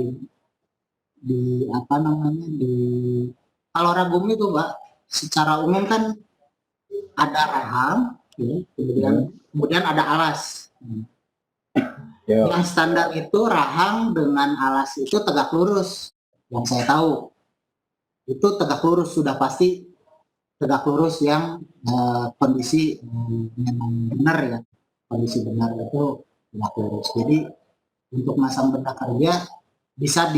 kalau ragum itu Pak, secara umum kan ada rahang, ya, kemudian ada alas. Yang standar itu rahang dengan alas itu tegak lurus. Yang saya tahu itu tegak lurus, sudah pasti tegak lurus yang kondisi memang benar ya, kondisi benar itu tegak lurus. Jadi untuk masang benda kerja bisa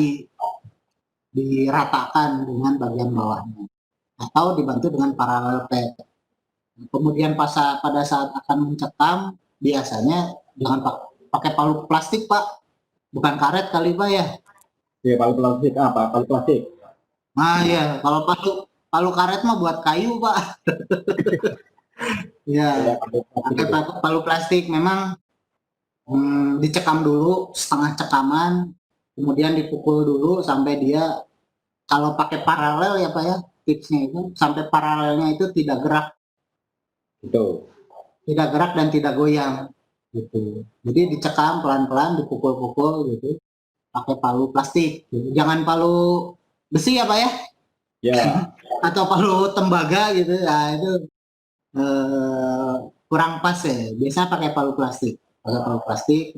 diratakan dengan bagian bawahnya atau dibantu dengan paralel pad. Kemudian pada saat akan mencekam, biasanya jangan pakai palu plastik Pak, bukan karet kali Pak ya? Ya palu plastik apa? Palu plastik. Nah ya, kalau palu karet mah buat kayu Pak. Ya, pakai palu plastik memang dicekam dulu setengah cekaman, kemudian dipukul dulu sampai dia, kalau pakai paralel ya Pak ya, tipsnya itu sampai paralelnya itu tidak gerak. Gitu. Tidak gerak dan tidak goyang gitu. Jadi dicekam pelan-pelan, dipukul-pukul gitu pakai palu plastik gitu. Jangan palu besi ya Pak ya? Ya. Atau palu tembaga gitu. Nah itu kurang pas ya. Biasanya pakai palu plastik. Pakai palu plastik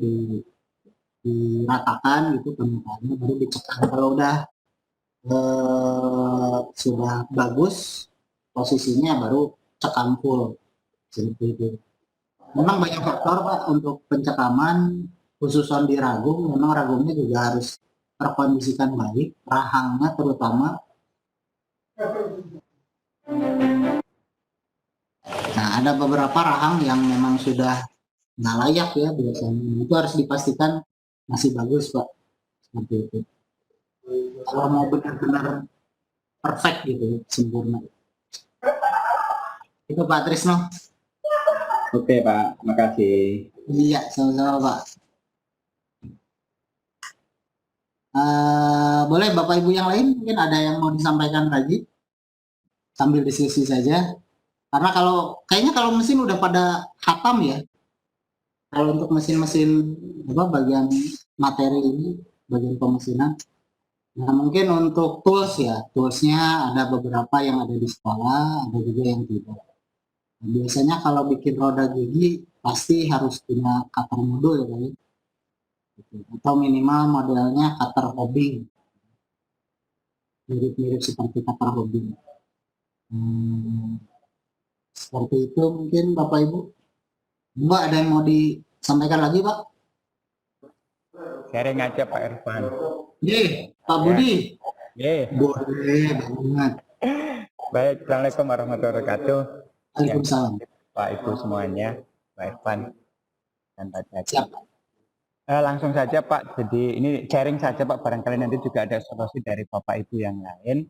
diratakan gitu permukaannya, baru dicekam. Kalau udah sudah bagus posisinya, baru cekam full. Seperti itu. Memang banyak faktor Pak untuk pencekaman, khususan di ragum. Memang ragumnya juga harus terkondisikan baik, rahangnya terutama. Nah, ada beberapa rahang yang memang sudah nggak layak ya biasanya. Itu harus dipastikan masih bagus Pak. Seperti itu. Kalau mau benar-benar perfect gitu, sempurna. Itu Pak Trisno. Oke Pak, makasih. Iya, sama-sama Pak. Boleh Bapak Ibu yang lain mungkin ada yang mau disampaikan lagi sambil diskusi saja. Karena kayaknya kalau mesin udah pada khatam ya. Kalau untuk mesin-mesin bagian materi ini, bagian pemesinan, nah mungkin untuk tools ya, toolsnya ada beberapa yang ada di sekolah, ada juga yang tidak. Nah, biasanya kalau bikin roda gigi pasti harus punya cutter modul ya kali, gitu. Atau minimal modelnya cutter hobbing, mirip-mirip seperti cutter hobbing. Seperti itu mungkin Bapak Ibu. Mbak, ada yang mau disampaikan lagi Pak? Sharing aja Pak Irfan. Pak Budi. Boleh banget. Baik, Assalamualaikum warahmatullahi wabarakatuh. Waalaikumsalam. Pak Ibu semuanya, Pak Irfan dan Pak Jaki. Langsung saja Pak, jadi ini sharing saja Pak, barangkali nanti juga ada solusi dari Bapak Ibu yang lain,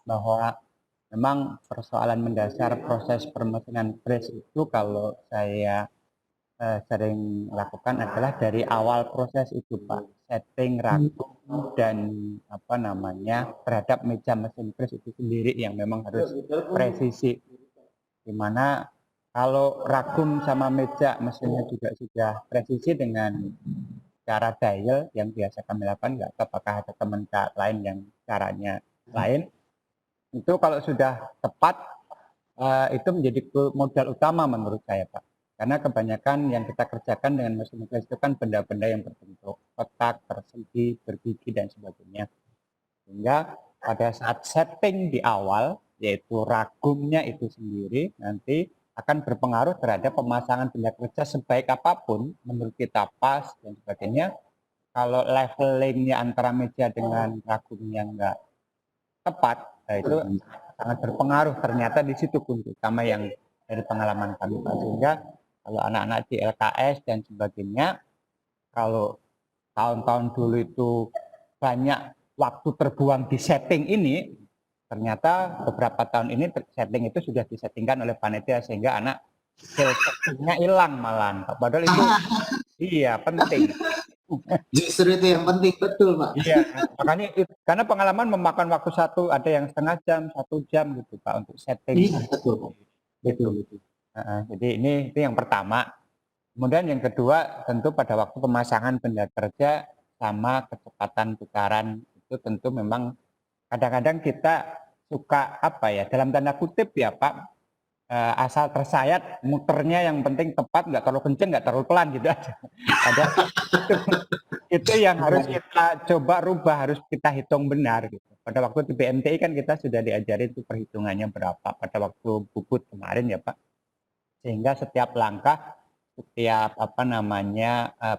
bahwa memang persoalan mendasar proses permesinan press itu kalau saya sering lakukan adalah dari awal proses itu Pak, setting rakum dan terhadap meja mesin press itu sendiri yang memang harus presisi, dimana kalau rakum sama meja mesinnya juga sudah presisi dengan cara dial yang biasa kami lakukan, nggak apakah ada teman lain yang caranya lain, itu kalau sudah tepat itu menjadi modal utama menurut saya Pak. Karena kebanyakan yang kita kerjakan dengan mesin press itu kan benda-benda yang berbentuk kotak, persegi, bergigi, dan sebagainya. Sehingga pada saat setting di awal, yaitu rakumnya itu sendiri, nanti akan berpengaruh terhadap pemasangan benda kerja sebaik apapun, menurut kita pas, dan sebagainya. Kalau levelingnya antara meja dengan rakumnya nggak tepat, itu sangat berpengaruh ternyata di situ kunci utama yang dari pengalaman kami Pak. Sehingga kalau anak-anak di LKS dan sebagainya, kalau tahun-tahun dulu itu banyak waktu terbuang di setting ini, ternyata beberapa tahun ini setting itu sudah disettingkan oleh panitia sehingga anak settingnya hilang malahan. Padahal itu iya penting. Justru itu yang penting, betul Pak. Iya, makanya karena pengalaman memakan waktu ada yang setengah jam, 1 jam gitu Pak untuk setting. Iya, betul. Betul. Jadi itu yang pertama. Kemudian yang kedua tentu pada waktu pemasangan benda kerja sama kecepatan putaran itu tentu memang kadang-kadang kita suka dalam tanda kutip ya Pak, asal tersayat muternya yang penting tepat, nggak terlalu kenceng nggak terlalu pelan gitu aja. Itu yang harus kita coba rubah, harus kita hitung benar gitu. Pada waktu di BMTI kan kita sudah diajarin itu perhitungannya berapa pada waktu bubut kemarin ya Pak. Sehingga setiap langkah, setiap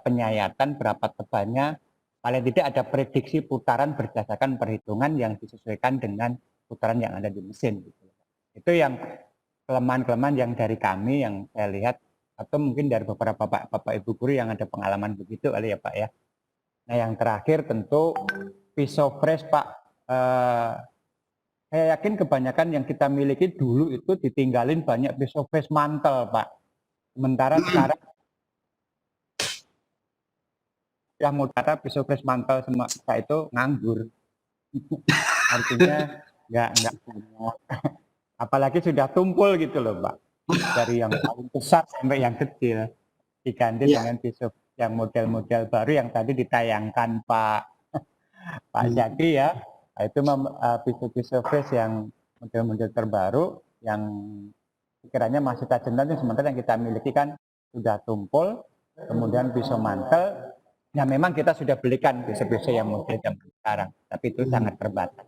penyayatan berapa tebalnya, paling tidak ada prediksi putaran berdasarkan perhitungan yang disesuaikan dengan putaran yang ada di mesin gitu. Itu yang kelemahan-kelemahan yang dari kami yang saya lihat, atau mungkin dari beberapa bapak ibu guru yang ada pengalaman begitu kali ya Pak ya. Nah yang terakhir tentu pisau fresh Pak, saya yakin kebanyakan yang kita miliki dulu itu ditinggalin banyak pisau fresh mantel Pak. Sementara sekarang yang mudara pisau fresh mantel semua itu nganggur. Artinya nggak punya. Apalagi sudah tumpul gitu loh Pak. Dari yang paling besar sampai yang kecil. Diganti dengan pisau yang model-model baru yang tadi ditayangkan Pak Jaki ya. Itu pisau-pisau fresh yang model-model terbaru yang sekiranya masih tajam, sementara yang kita miliki kan sudah tumpul, kemudian pisau mantel. Nah memang kita sudah belikan pisau-pisau yang model sekarang, tapi itu sangat terbatas.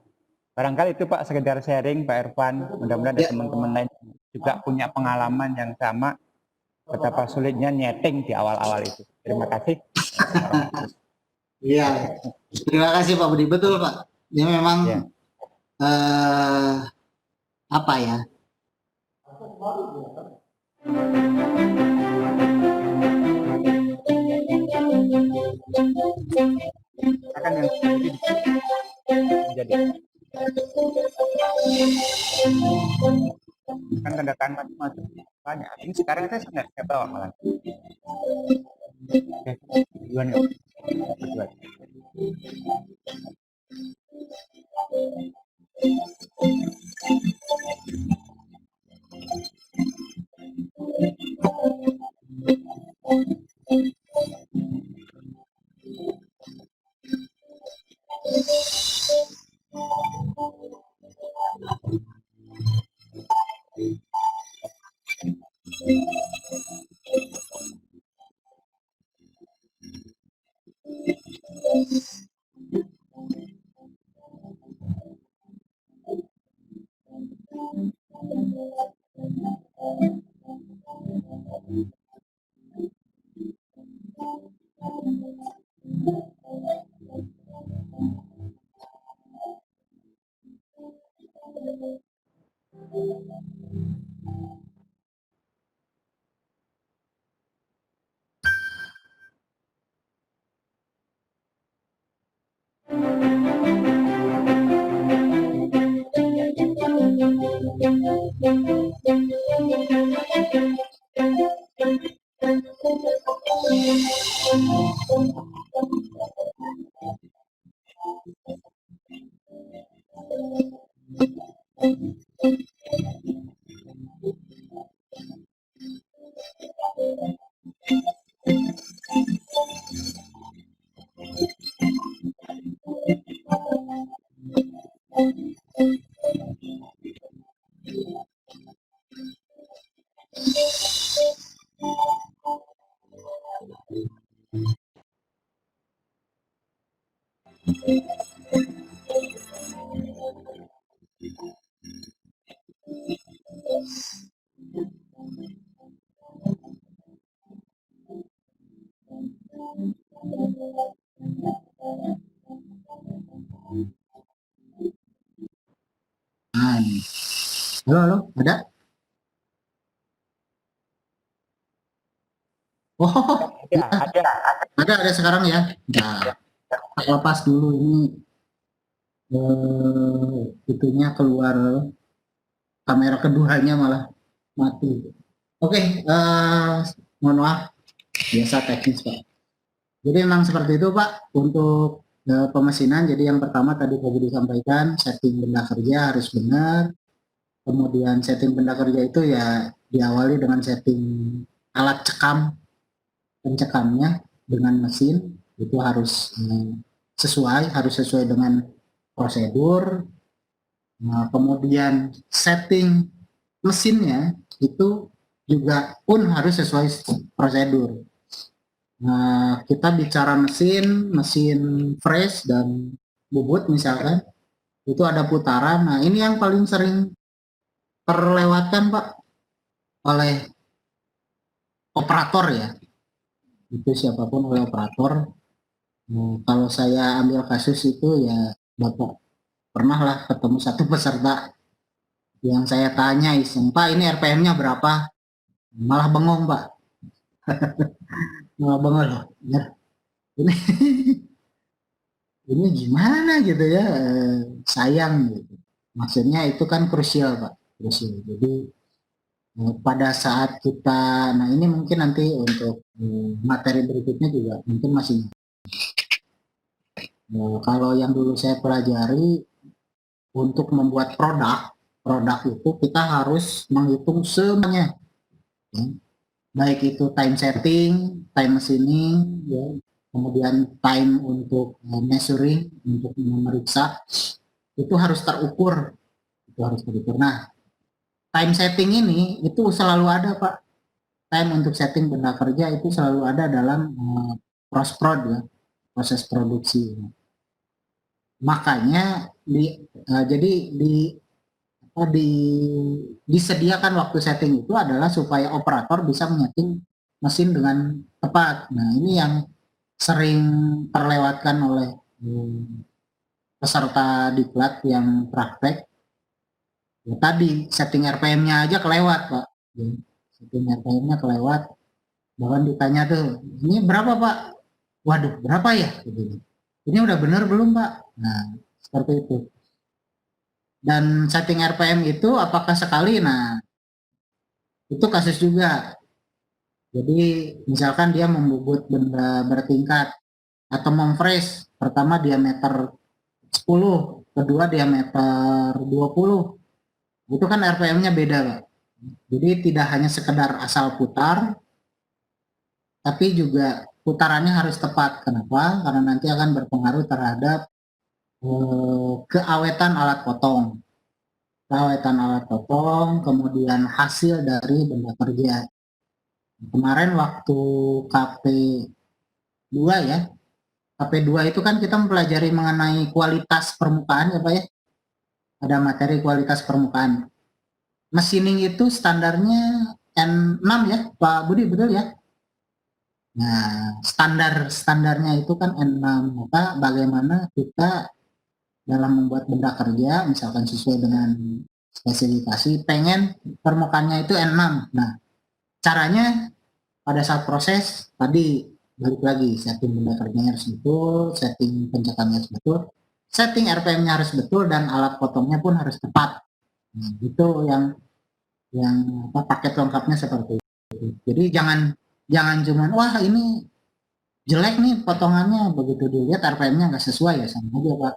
Barangkali itu Pak sekedar sharing Pak Irfan, mudah-mudahan ada teman-teman lain juga punya pengalaman yang sama betapa sulitnya nyeting di awal-awal itu. Terima kasih. Iya, terima kasih Pak Budi, betul Pak. Ya memang apa ya? Akan yang jadi kan tanda tangan macam-macam banyak. Ini sekarang saya nggak bawa malah. Duluan nggak? Berdua. Nah, ini. Halo, halo, ada? Oh, Ya, ada sekarang ya. Nah, tak lepas dulu ini itunya keluar, kamera keduanya malah mati. Oke, mohon maaf, biasa teknis Pak. Jadi memang seperti itu Pak untuk pemesinan. Jadi yang pertama tadi disampaikan setting benda kerja harus benar. Kemudian setting benda kerja itu ya diawali dengan setting alat cekam, pencekamnya dengan mesin itu harus sesuai dengan prosedur. Nah, kemudian setting mesinnya itu juga pun harus sesuai prosedur. Nah, kita bicara mesin fresh dan bubut misalkan, itu ada putaran. Nah, ini yang paling sering terlewatkan Pak oleh operator ya. Itu siapapun oleh operator. Nah, kalau saya ambil kasus itu ya Bapak pernah lah ketemu satu peserta yang saya tanya iseng, Pak ini RPM-nya berapa? Malah bengong Pak. Malah bengong loh. Ya, ini ini gimana gitu ya, sayang gitu. Maksudnya itu kan krusial Pak, krusial. Jadi pada saat kita, nah ini mungkin nanti untuk materi berikutnya juga mungkin masih. Kalau yang dulu saya pelajari untuk membuat produk itu kita harus menghitung semuanya, ya. Baik itu time setting, time machining, ya. Kemudian time untuk measuring, untuk memeriksa, itu harus terukur, Nah, time setting ini itu selalu ada Pak. Time untuk setting benda kerja itu selalu ada dalam prosprod ya, proses produksi. Makanya disediakan waktu setting itu adalah supaya operator bisa menyeting mesin dengan tepat. Nah, ini yang sering terlewatkan oleh peserta diklat yang praktek. Ya, tadi setting RPM-nya aja kelewat Pak. Ya, setting RPM-nya kelewat. Bahkan ditanya tuh, ini berapa Pak? Waduh, berapa ya? Ini udah benar belum Pak? Nah, seperti itu. Dan setting RPM itu apakah sekali? Nah, itu kasus juga. Jadi misalkan dia membubut benda bertingkat atau memfresh, pertama diameter 10, kedua diameter 20. Itu kan RPM-nya beda, Pak. Jadi tidak hanya sekedar asal putar, tapi juga putarannya harus tepat. Kenapa? Karena nanti akan berpengaruh terhadap keawetan alat potong, kemudian hasil dari benda kerja. Kemarin waktu KP2 ya, KP2 itu kan kita mempelajari mengenai kualitas permukaan ya Pak ya, ada materi kualitas permukaan. Machining itu standarnya N6 ya Pak Budi, betul ya? Nah, standarnya itu kan N6, maka bagaimana kita dalam membuat benda kerja, misalkan sesuai dengan spesifikasi, pengen permukaannya itu N6. Nah, caranya pada saat proses, tadi balik lagi, setting benda kerjanya harus betul, setting pencetannya harus betul, setting RPM-nya harus betul, dan alat potongnya pun harus tepat. Nah, itu yang paket lengkapnya seperti itu. Jadi jangan cuman wah ini jelek nih potongannya, begitu dilihat RPM-nya nggak sesuai ya sama aja Pak.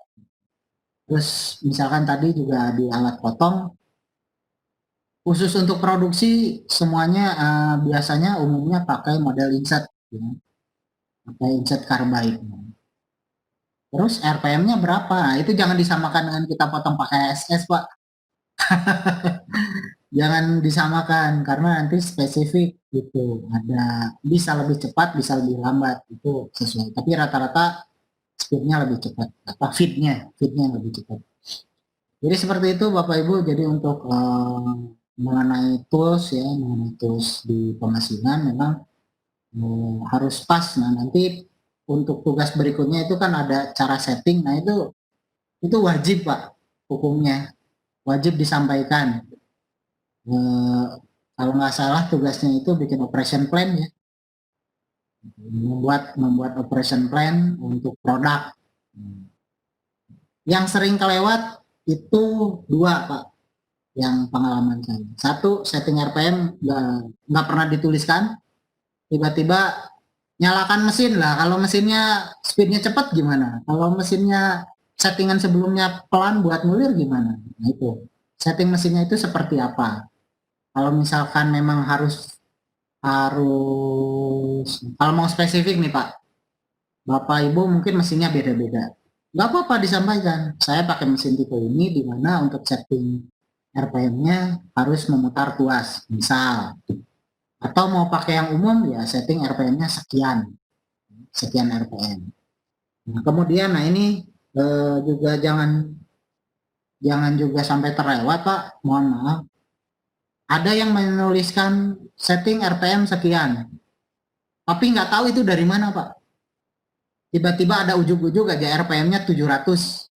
Terus misalkan tadi juga di alat potong khusus untuk produksi semuanya biasanya umumnya pakai model inset, ya. Pakai inset carbide. Terus RPM-nya berapa? Nah, itu jangan disamakan dengan kita potong pakai SS Pak. Jangan disamakan karena nanti spesifik gitu, ada bisa lebih cepat bisa lebih lambat itu sesuai, tapi rata-rata speednya lebih cepat, apa feednya lebih cepat. Jadi seperti itu Bapak Ibu. Jadi untuk mengenai tools ya, mengenai tools di pemasinan memang harus pas. Nah nanti untuk tugas berikutnya itu kan ada cara setting, nah itu wajib Pak, hukumnya wajib disampaikan. Kalau nggak salah tugasnya itu bikin operation plan ya, membuat operation plan untuk produk. Yang sering kelewat itu dua Pak, yang pengalaman saya. Satu, setting RPM nggak pernah dituliskan, tiba-tiba nyalakan mesin lah. Kalau mesinnya speednya cepat gimana? Kalau mesinnya settingan sebelumnya pelan buat ngulir gimana? Nah itu setting mesinnya itu seperti apa? Kalau misalkan memang harus kalau mau spesifik nih Pak, Bapak Ibu mungkin mesinnya beda-beda, nggak apa-apa disampaikan. Saya pakai mesin tipe ini di mana untuk setting RPM-nya harus memutar tuas, misal. Atau mau pakai yang umum ya setting RPM-nya sekian RPM. Nah, kemudian ini juga jangan juga sampai terlewat Pak, mohon maaf. Ada yang menuliskan setting RPM sekian, tapi nggak tahu itu dari mana Pak. Tiba-tiba ada ujuk-ujuk aja RPM-nya 700,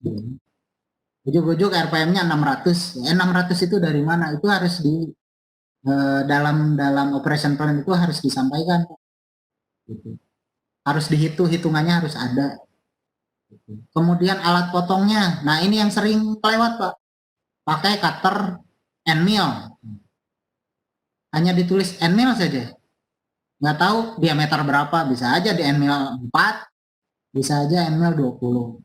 ujuk-ujuk RPM-nya 600. 600 itu dari mana? Itu harus di dalam operation plan itu harus disampaikan Pak. Gitu. Harus hitungannya harus ada. Gitu. Kemudian alat potongnya, nah ini yang sering kelewat Pak, pakai cutter end mill. Hanya ditulis end mill saja, nggak tahu diameter berapa, bisa aja di end mill 4, bisa aja end mill 20,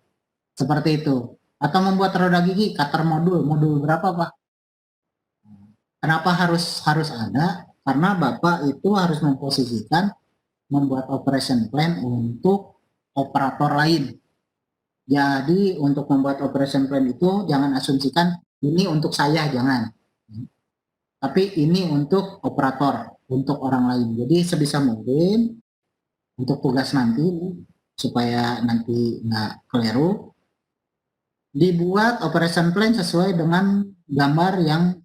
seperti itu. Atau membuat roda gigi, cutter modul berapa Pak? Kenapa harus ada? Karena Bapak itu harus memposisikan, membuat operation plan untuk operator lain. Jadi untuk membuat operation plan itu jangan asumsikan ini untuk saya, jangan. Tapi ini untuk operator, untuk orang lain. Jadi sebisa mungkin untuk tugas nanti, supaya nanti nggak keliru, dibuat operation plan sesuai dengan gambar yang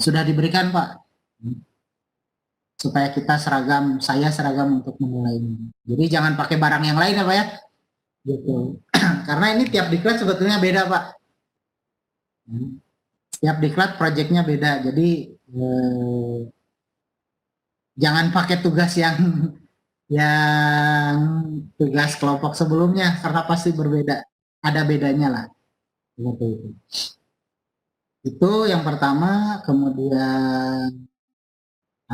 sudah diberikan Pak. Supaya kita saya seragam untuk menilai ini. Jadi jangan pakai barang yang lain ya Pak ya. Gitu. Karena ini tiap diklat sebetulnya beda Pak. Tiap diklat proyeknya beda, jadi jangan pakai tugas yang tugas kelompok sebelumnya karena pasti berbeda, ada bedanya lah. Itu yang pertama. Kemudian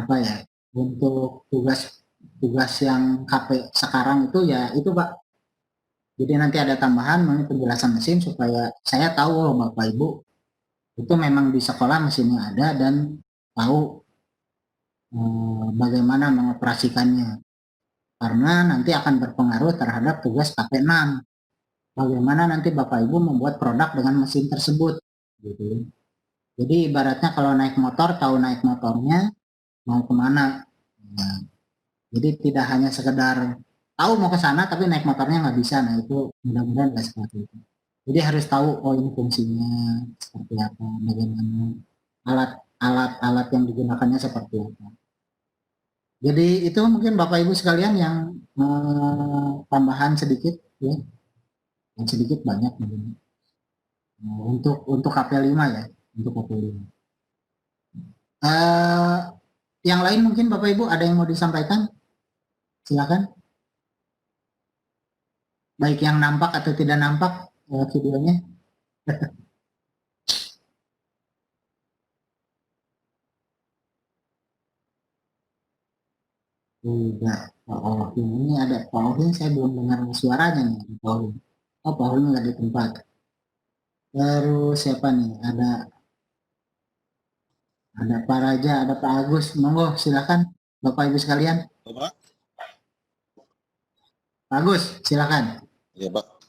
apa ya, untuk tugas yang KP sekarang itu ya itu Pak. Jadi nanti ada tambahan mengenai penjelasan mesin supaya saya tahu Bapak Ibu itu memang di sekolah mesinnya ada dan tahu bagaimana mengoperasikannya, karena nanti akan berpengaruh terhadap tugas KP6. bagaimana nanti Bapak Ibu membuat produk dengan mesin tersebut gitu. Jadi ibaratnya kalau naik motor tahu naik motornya mau kemana. Nah, jadi tidak hanya sekedar tahu mau ke sana tapi naik motornya nggak bisa. Nah itu mudah-mudahan nggak seperti itu. Jadi harus tahu oh ini fungsinya seperti apa, bagaimana alat-alat yang digunakannya seperti apa. Jadi itu mungkin Bapak Ibu sekalian yang tambahan sedikit ya. Yang sedikit banyak mungkin. Untuk KP5 ya, untuk KP5. Yang lain mungkin Bapak Ibu ada yang mau disampaikan? Silakan. Baik yang nampak atau tidak nampak videonya. Tidak. Oh, ini ada Pak Ohin, saya belum dengar suaranya nih. Pak Ohin. Oh, Pak Ohin nggak di tempat. Terus siapa nih? Ada Pak Raja, ada Pak Agus. Monggo, silakan Bapak Ibu sekalian. Pak. Pak Agus, silakan. Iya, Pak.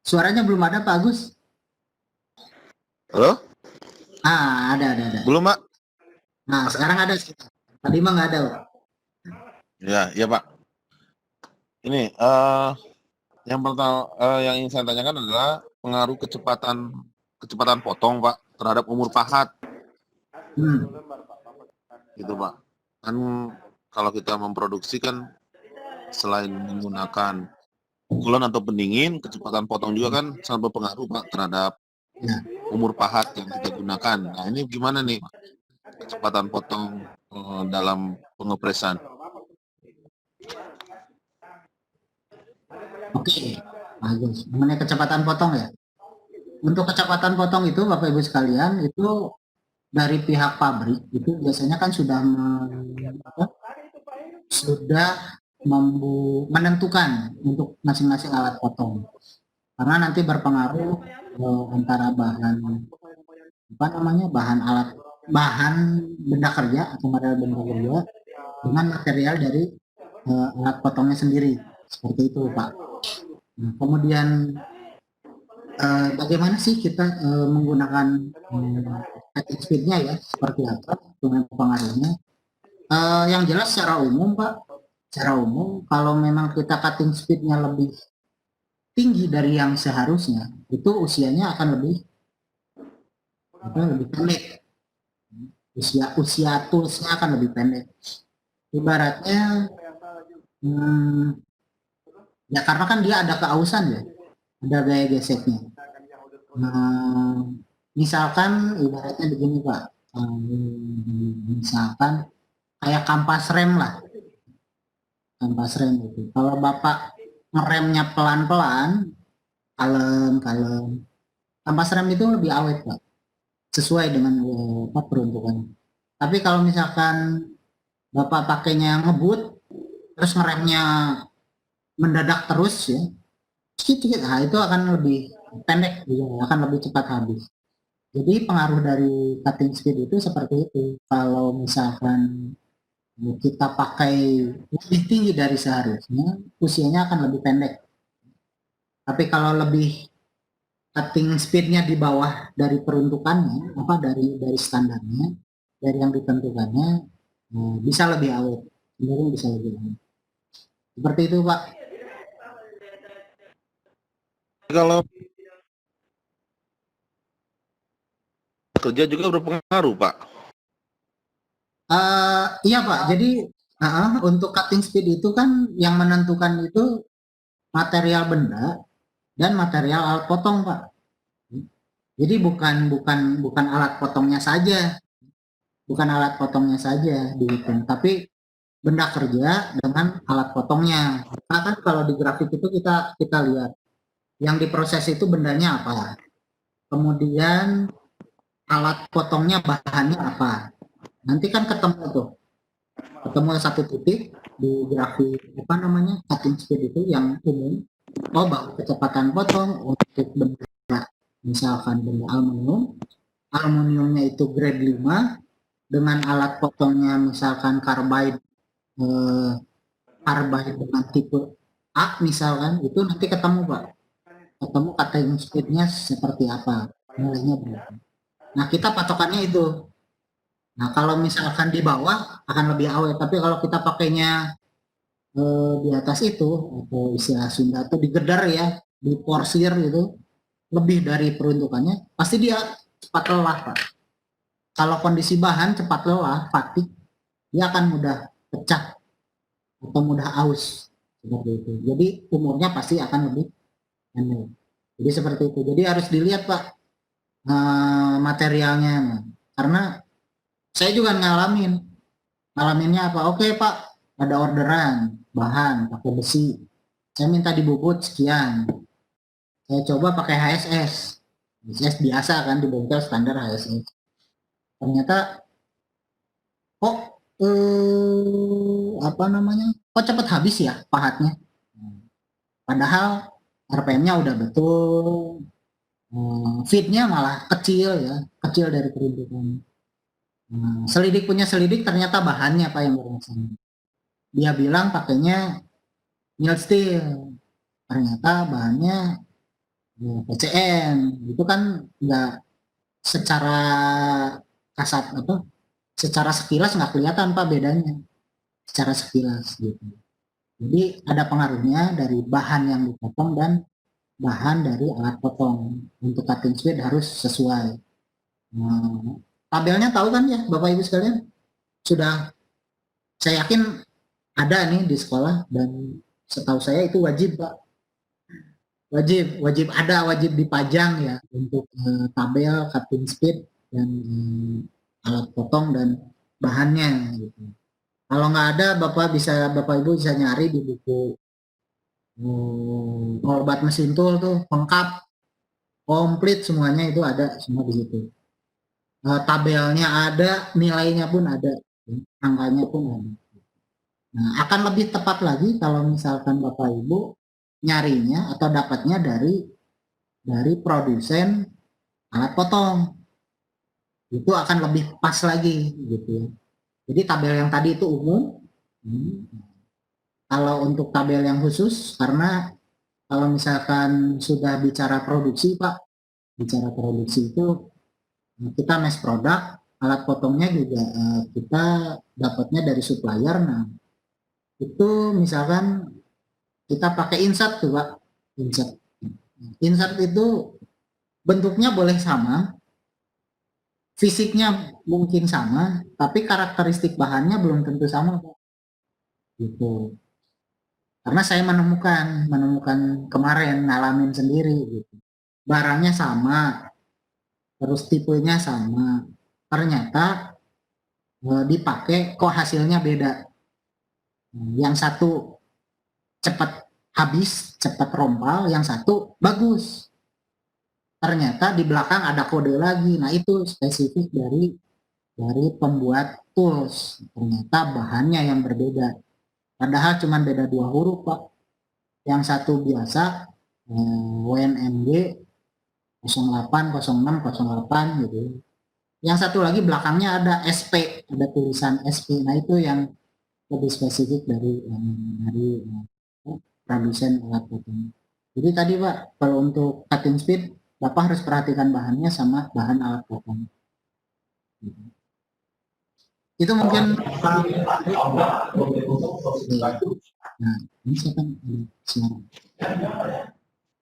Suaranya belum ada Pak Agus? Halo? Ada. Belum, Pak? Nah, sekarang ada. Tadi mah nggak ada, Pak. Ya, Pak. Ini, yang pertama, yang ingin saya tanyakan adalah pengaruh kecepatan potong, Pak, terhadap umur pahat. Gitu, Pak. Kan kalau kita memproduksi kan selain menggunakan pukulan atau pendingin, kecepatan potong juga kan sangat berpengaruh, Pak, terhadap umur pahat yang kita gunakan. Nah, ini gimana nih, Pak? Kecepatan potong dalam pengepresan. Oke, bagus. Mengenai kecepatan potong ya. Untuk kecepatan potong itu Bapak Ibu sekalian itu dari pihak pabrik itu biasanya kan sudah menentukan untuk masing-masing alat potong. Karena nanti berpengaruh antara bahan benda kerja atau material benda kerja dengan material dari alat potongnya sendiri. Seperti itu, Pak. Nah, kemudian bagaimana sih kita menggunakan cutting speed-nya ya, seperti apa dengan pengaruhnya? Yang jelas secara umum, Pak, secara umum kalau memang kita cutting speed-nya lebih tinggi dari yang seharusnya, itu usianya akan lebih pendek. Usia toolsnya akan lebih pendek. Ibaratnya ya karena kan dia ada keausan ya, ada gaya geseknya. Misalkan ibaratnya begini Pak, misalkan kayak kampas rem lah, kampas rem itu. Kalau Bapak ngeremnya pelan-pelan, kalem, kampas rem itu lebih awet Pak, sesuai dengan peruntukannya. Tapi kalau misalkan Bapak pakainya ngebut, terus ngeremnya mendadak terus ya, sedikit, nah itu akan lebih pendek, akan lebih cepat habis. Jadi pengaruh dari cutting speed itu seperti itu. Kalau misalkan kita pakai lebih tinggi dari seharusnya, usianya akan lebih pendek. Tapi kalau lebih cutting speednya di bawah dari peruntukannya, dari standarnya, dari yang ditentukannya, bisa lebih awet, cenderung bisa lebih awet. Seperti itu Pak. Kalau kerja juga berpengaruh, Pak. Iya Pak, jadi untuk cutting speed itu kan yang menentukan itu material benda dan material alat potong Pak. Jadi bukan alat potongnya saja, dihitung, tapi benda kerja dengan alat potongnya. Nah, kan kalau di grafik itu kita lihat yang diproses itu bendanya apa, kemudian alat potongnya bahannya apa. Nanti kan ketemu satu titik di grafik cutting speed itu yang umum. Oh, bahwa kecepatan potong untuk benda misalkan benda aluminium, aluminiumnya itu grade 5, dengan alat potongnya misalkan carbide dengan tipe A misalkan, itu nanti ketemu Pak, ketemu cutting speednya seperti apa, nilainya berapa. Nah kita patokannya itu. Nah kalau misalkan di bawah akan lebih awet, tapi kalau kita pakainya di atas itu, atau istilah Sunda itu digedar ya, diporsir gitu, lebih dari peruntukannya, pasti dia cepat lelah Pak. Kalau kondisi bahan cepat lelah, fatigue, dia akan mudah pecah atau mudah aus seperti itu. Jadi umurnya pasti akan lebih pendek. Jadi seperti itu. Jadi harus dilihat Pak materialnya, karena saya juga ngalaminnya apa? Oke Pak, ada orderan bahan pakai besi, saya minta dibubut sekian, saya coba pakai HSS biasa kan, di bengkel standar HSS, ternyata kok kok cepat habis ya pahatnya, padahal RPM-nya udah betul, feed-nya malah kecil dari peruntukan. Selidik punya selidik, ternyata bahannya Pak yang bermasalah. Dia bilang pakainya mild steel, ternyata bahannya PCM. Itu kan nggak secara kasat secara sekilas nggak kelihatan Pak bedanya, secara sekilas gitu. Jadi ada pengaruhnya dari bahan yang dipotong dan bahan dari alat potong. Untuk cutting speed harus sesuai. Tabelnya tahu kan ya Bapak Ibu sekalian? Sudah, saya yakin ada nih di sekolah, dan setahu saya itu wajib Pak. Wajib ada, wajib dipajang ya untuk tabel cutting speed dan alat potong dan bahannya gitu. Kalau nggak ada, Bapak Ibu bisa nyari di buku obat mesin tool tuh, lengkap, komplit semuanya, itu ada semua di situ. Tabelnya ada, nilainya pun ada, angkanya pun ada. Nah, akan lebih tepat lagi kalau misalkan Bapak Ibu nyarinya atau dapatnya dari produsen alat potong. Itu akan lebih pas lagi gitu ya. Jadi tabel yang tadi itu umum. Kalau untuk tabel yang khusus, karena kalau misalkan sudah bicara produksi Pak, bicara produksi itu kita mass product, alat potongnya juga kita dapatnya dari supplier. Nah itu misalkan kita pakai insert tuh Pak, insert itu bentuknya boleh sama, fisiknya mungkin sama, tapi karakteristik bahannya belum tentu sama Pak. Gitu. Karena saya menemukan kemarin, ngalamin sendiri gitu. Barangnya sama, terus tipenya sama, ternyata dipakai kok hasilnya beda. Yang satu cepat habis, cepat rompal, yang satu bagus. Ternyata di belakang ada kode lagi. Nah itu spesifik dari pembuat tools. Ternyata bahannya yang berbeda. Padahal cuma beda 2 huruf Pak. Yang satu biasa WNMG 080608 gitu. Yang satu lagi belakangnya ada SP, ada tulisan SP. Nah itu yang lebih spesifik dari produsen alat potong. Jadi tadi Pak, kalau untuk cutting speed, Bapak harus perhatikan bahannya sama bahan alat potong. Itu mungkin nah, ini siapa suara?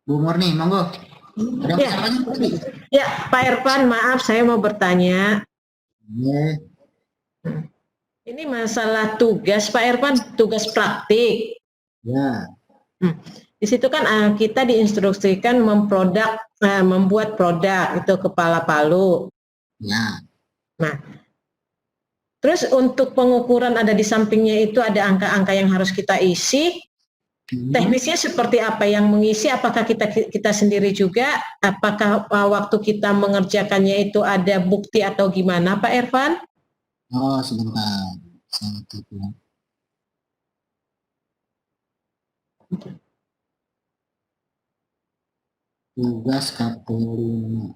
Bu Murni, monggo. Ada ya. Ya, Pak Irfan, maaf saya mau bertanya. Yeah. Ini masalah tugas Pak Irfan, tugas praktik. Ya. Di situ kan kita diinstruksikan membuat produk itu kepala palu. Ya. Nah, terus untuk pengukuran ada di sampingnya itu ada angka-angka yang harus kita isi. Teknisnya seperti apa yang mengisi? Apakah kita sendiri juga? Apakah waktu kita mengerjakannya itu ada bukti atau gimana, Pak Irfan? Oh, sebentar. Saya tutup. tugas KP5.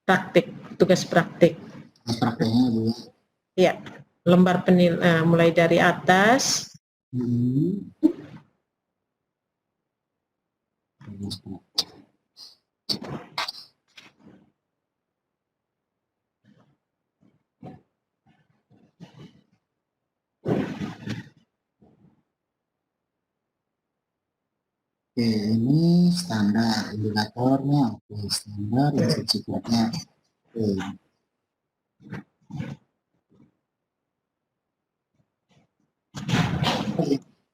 Praktik, tugas praktik. Prakteknya Bu. Ya, lembar mulai dari atas. Oke, ini standar indikatornya. Oke, standar instruksi kodenya. Oke.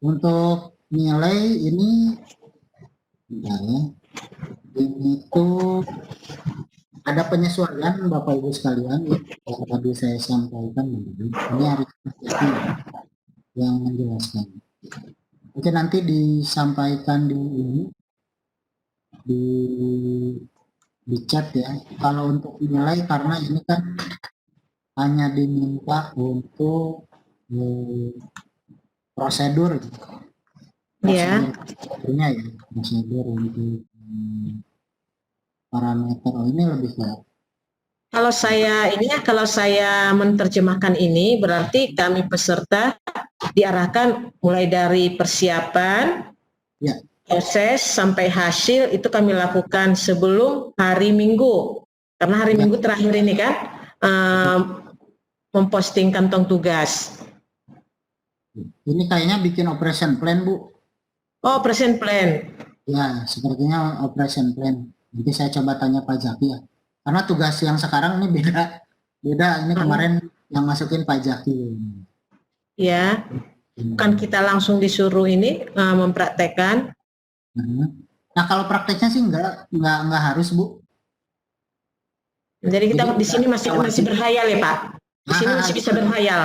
Untuk nilai ini, ini tuh ada penyesuaian Bapak Ibu sekalian yang tadi saya sampaikan. Ini harus yang menjelaskan. Oke, nanti disampaikan di chat ya. Kalau untuk nilai, karena ini kan hanya diminta untuk prosedur. Prosedurnya ya, prosedur untuk parameter. Ini lebih ke. Kalau saya menerjemahkan ini, berarti kami peserta diarahkan mulai dari persiapan, proses sampai hasil itu kami lakukan sebelum hari Minggu, karena hari Minggu terakhir ini kan memposting kantong tugas. Ini kayaknya bikin operation plan Bu. Oh, operation plan. Ya, sepertinya operation plan. Nanti saya coba tanya Pak Zaki ya. Karena tugas yang sekarang ini beda. Ini kemarin yang masukin Pak Zaki. Ya, bukan kita langsung disuruh ini mempraktekkan. Nah, kalau prakteknya sih nggak harus Bu. Jadi kita di sini masih berhayal ya Pak. Di sini masih bisa berhayal.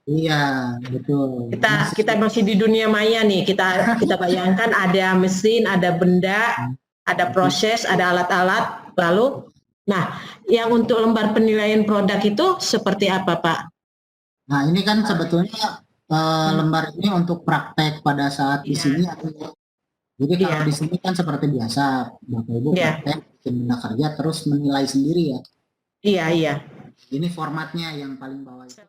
Iya, betul. Kita masih di dunia maya nih. Kita bayangkan ada mesin, ada benda, ada proses, ada alat-alat. Lalu, nah, yang untuk lembar penilaian produk itu seperti apa Pak? Nah, ini kan sebetulnya lembar ini untuk praktek pada saat di sini. Jadi kalau di sini kan seperti biasa, Bapak Ibu praktek, bikin benda kerja, terus menilai sendiri ya. Iya. Ini formatnya yang paling bawah itu.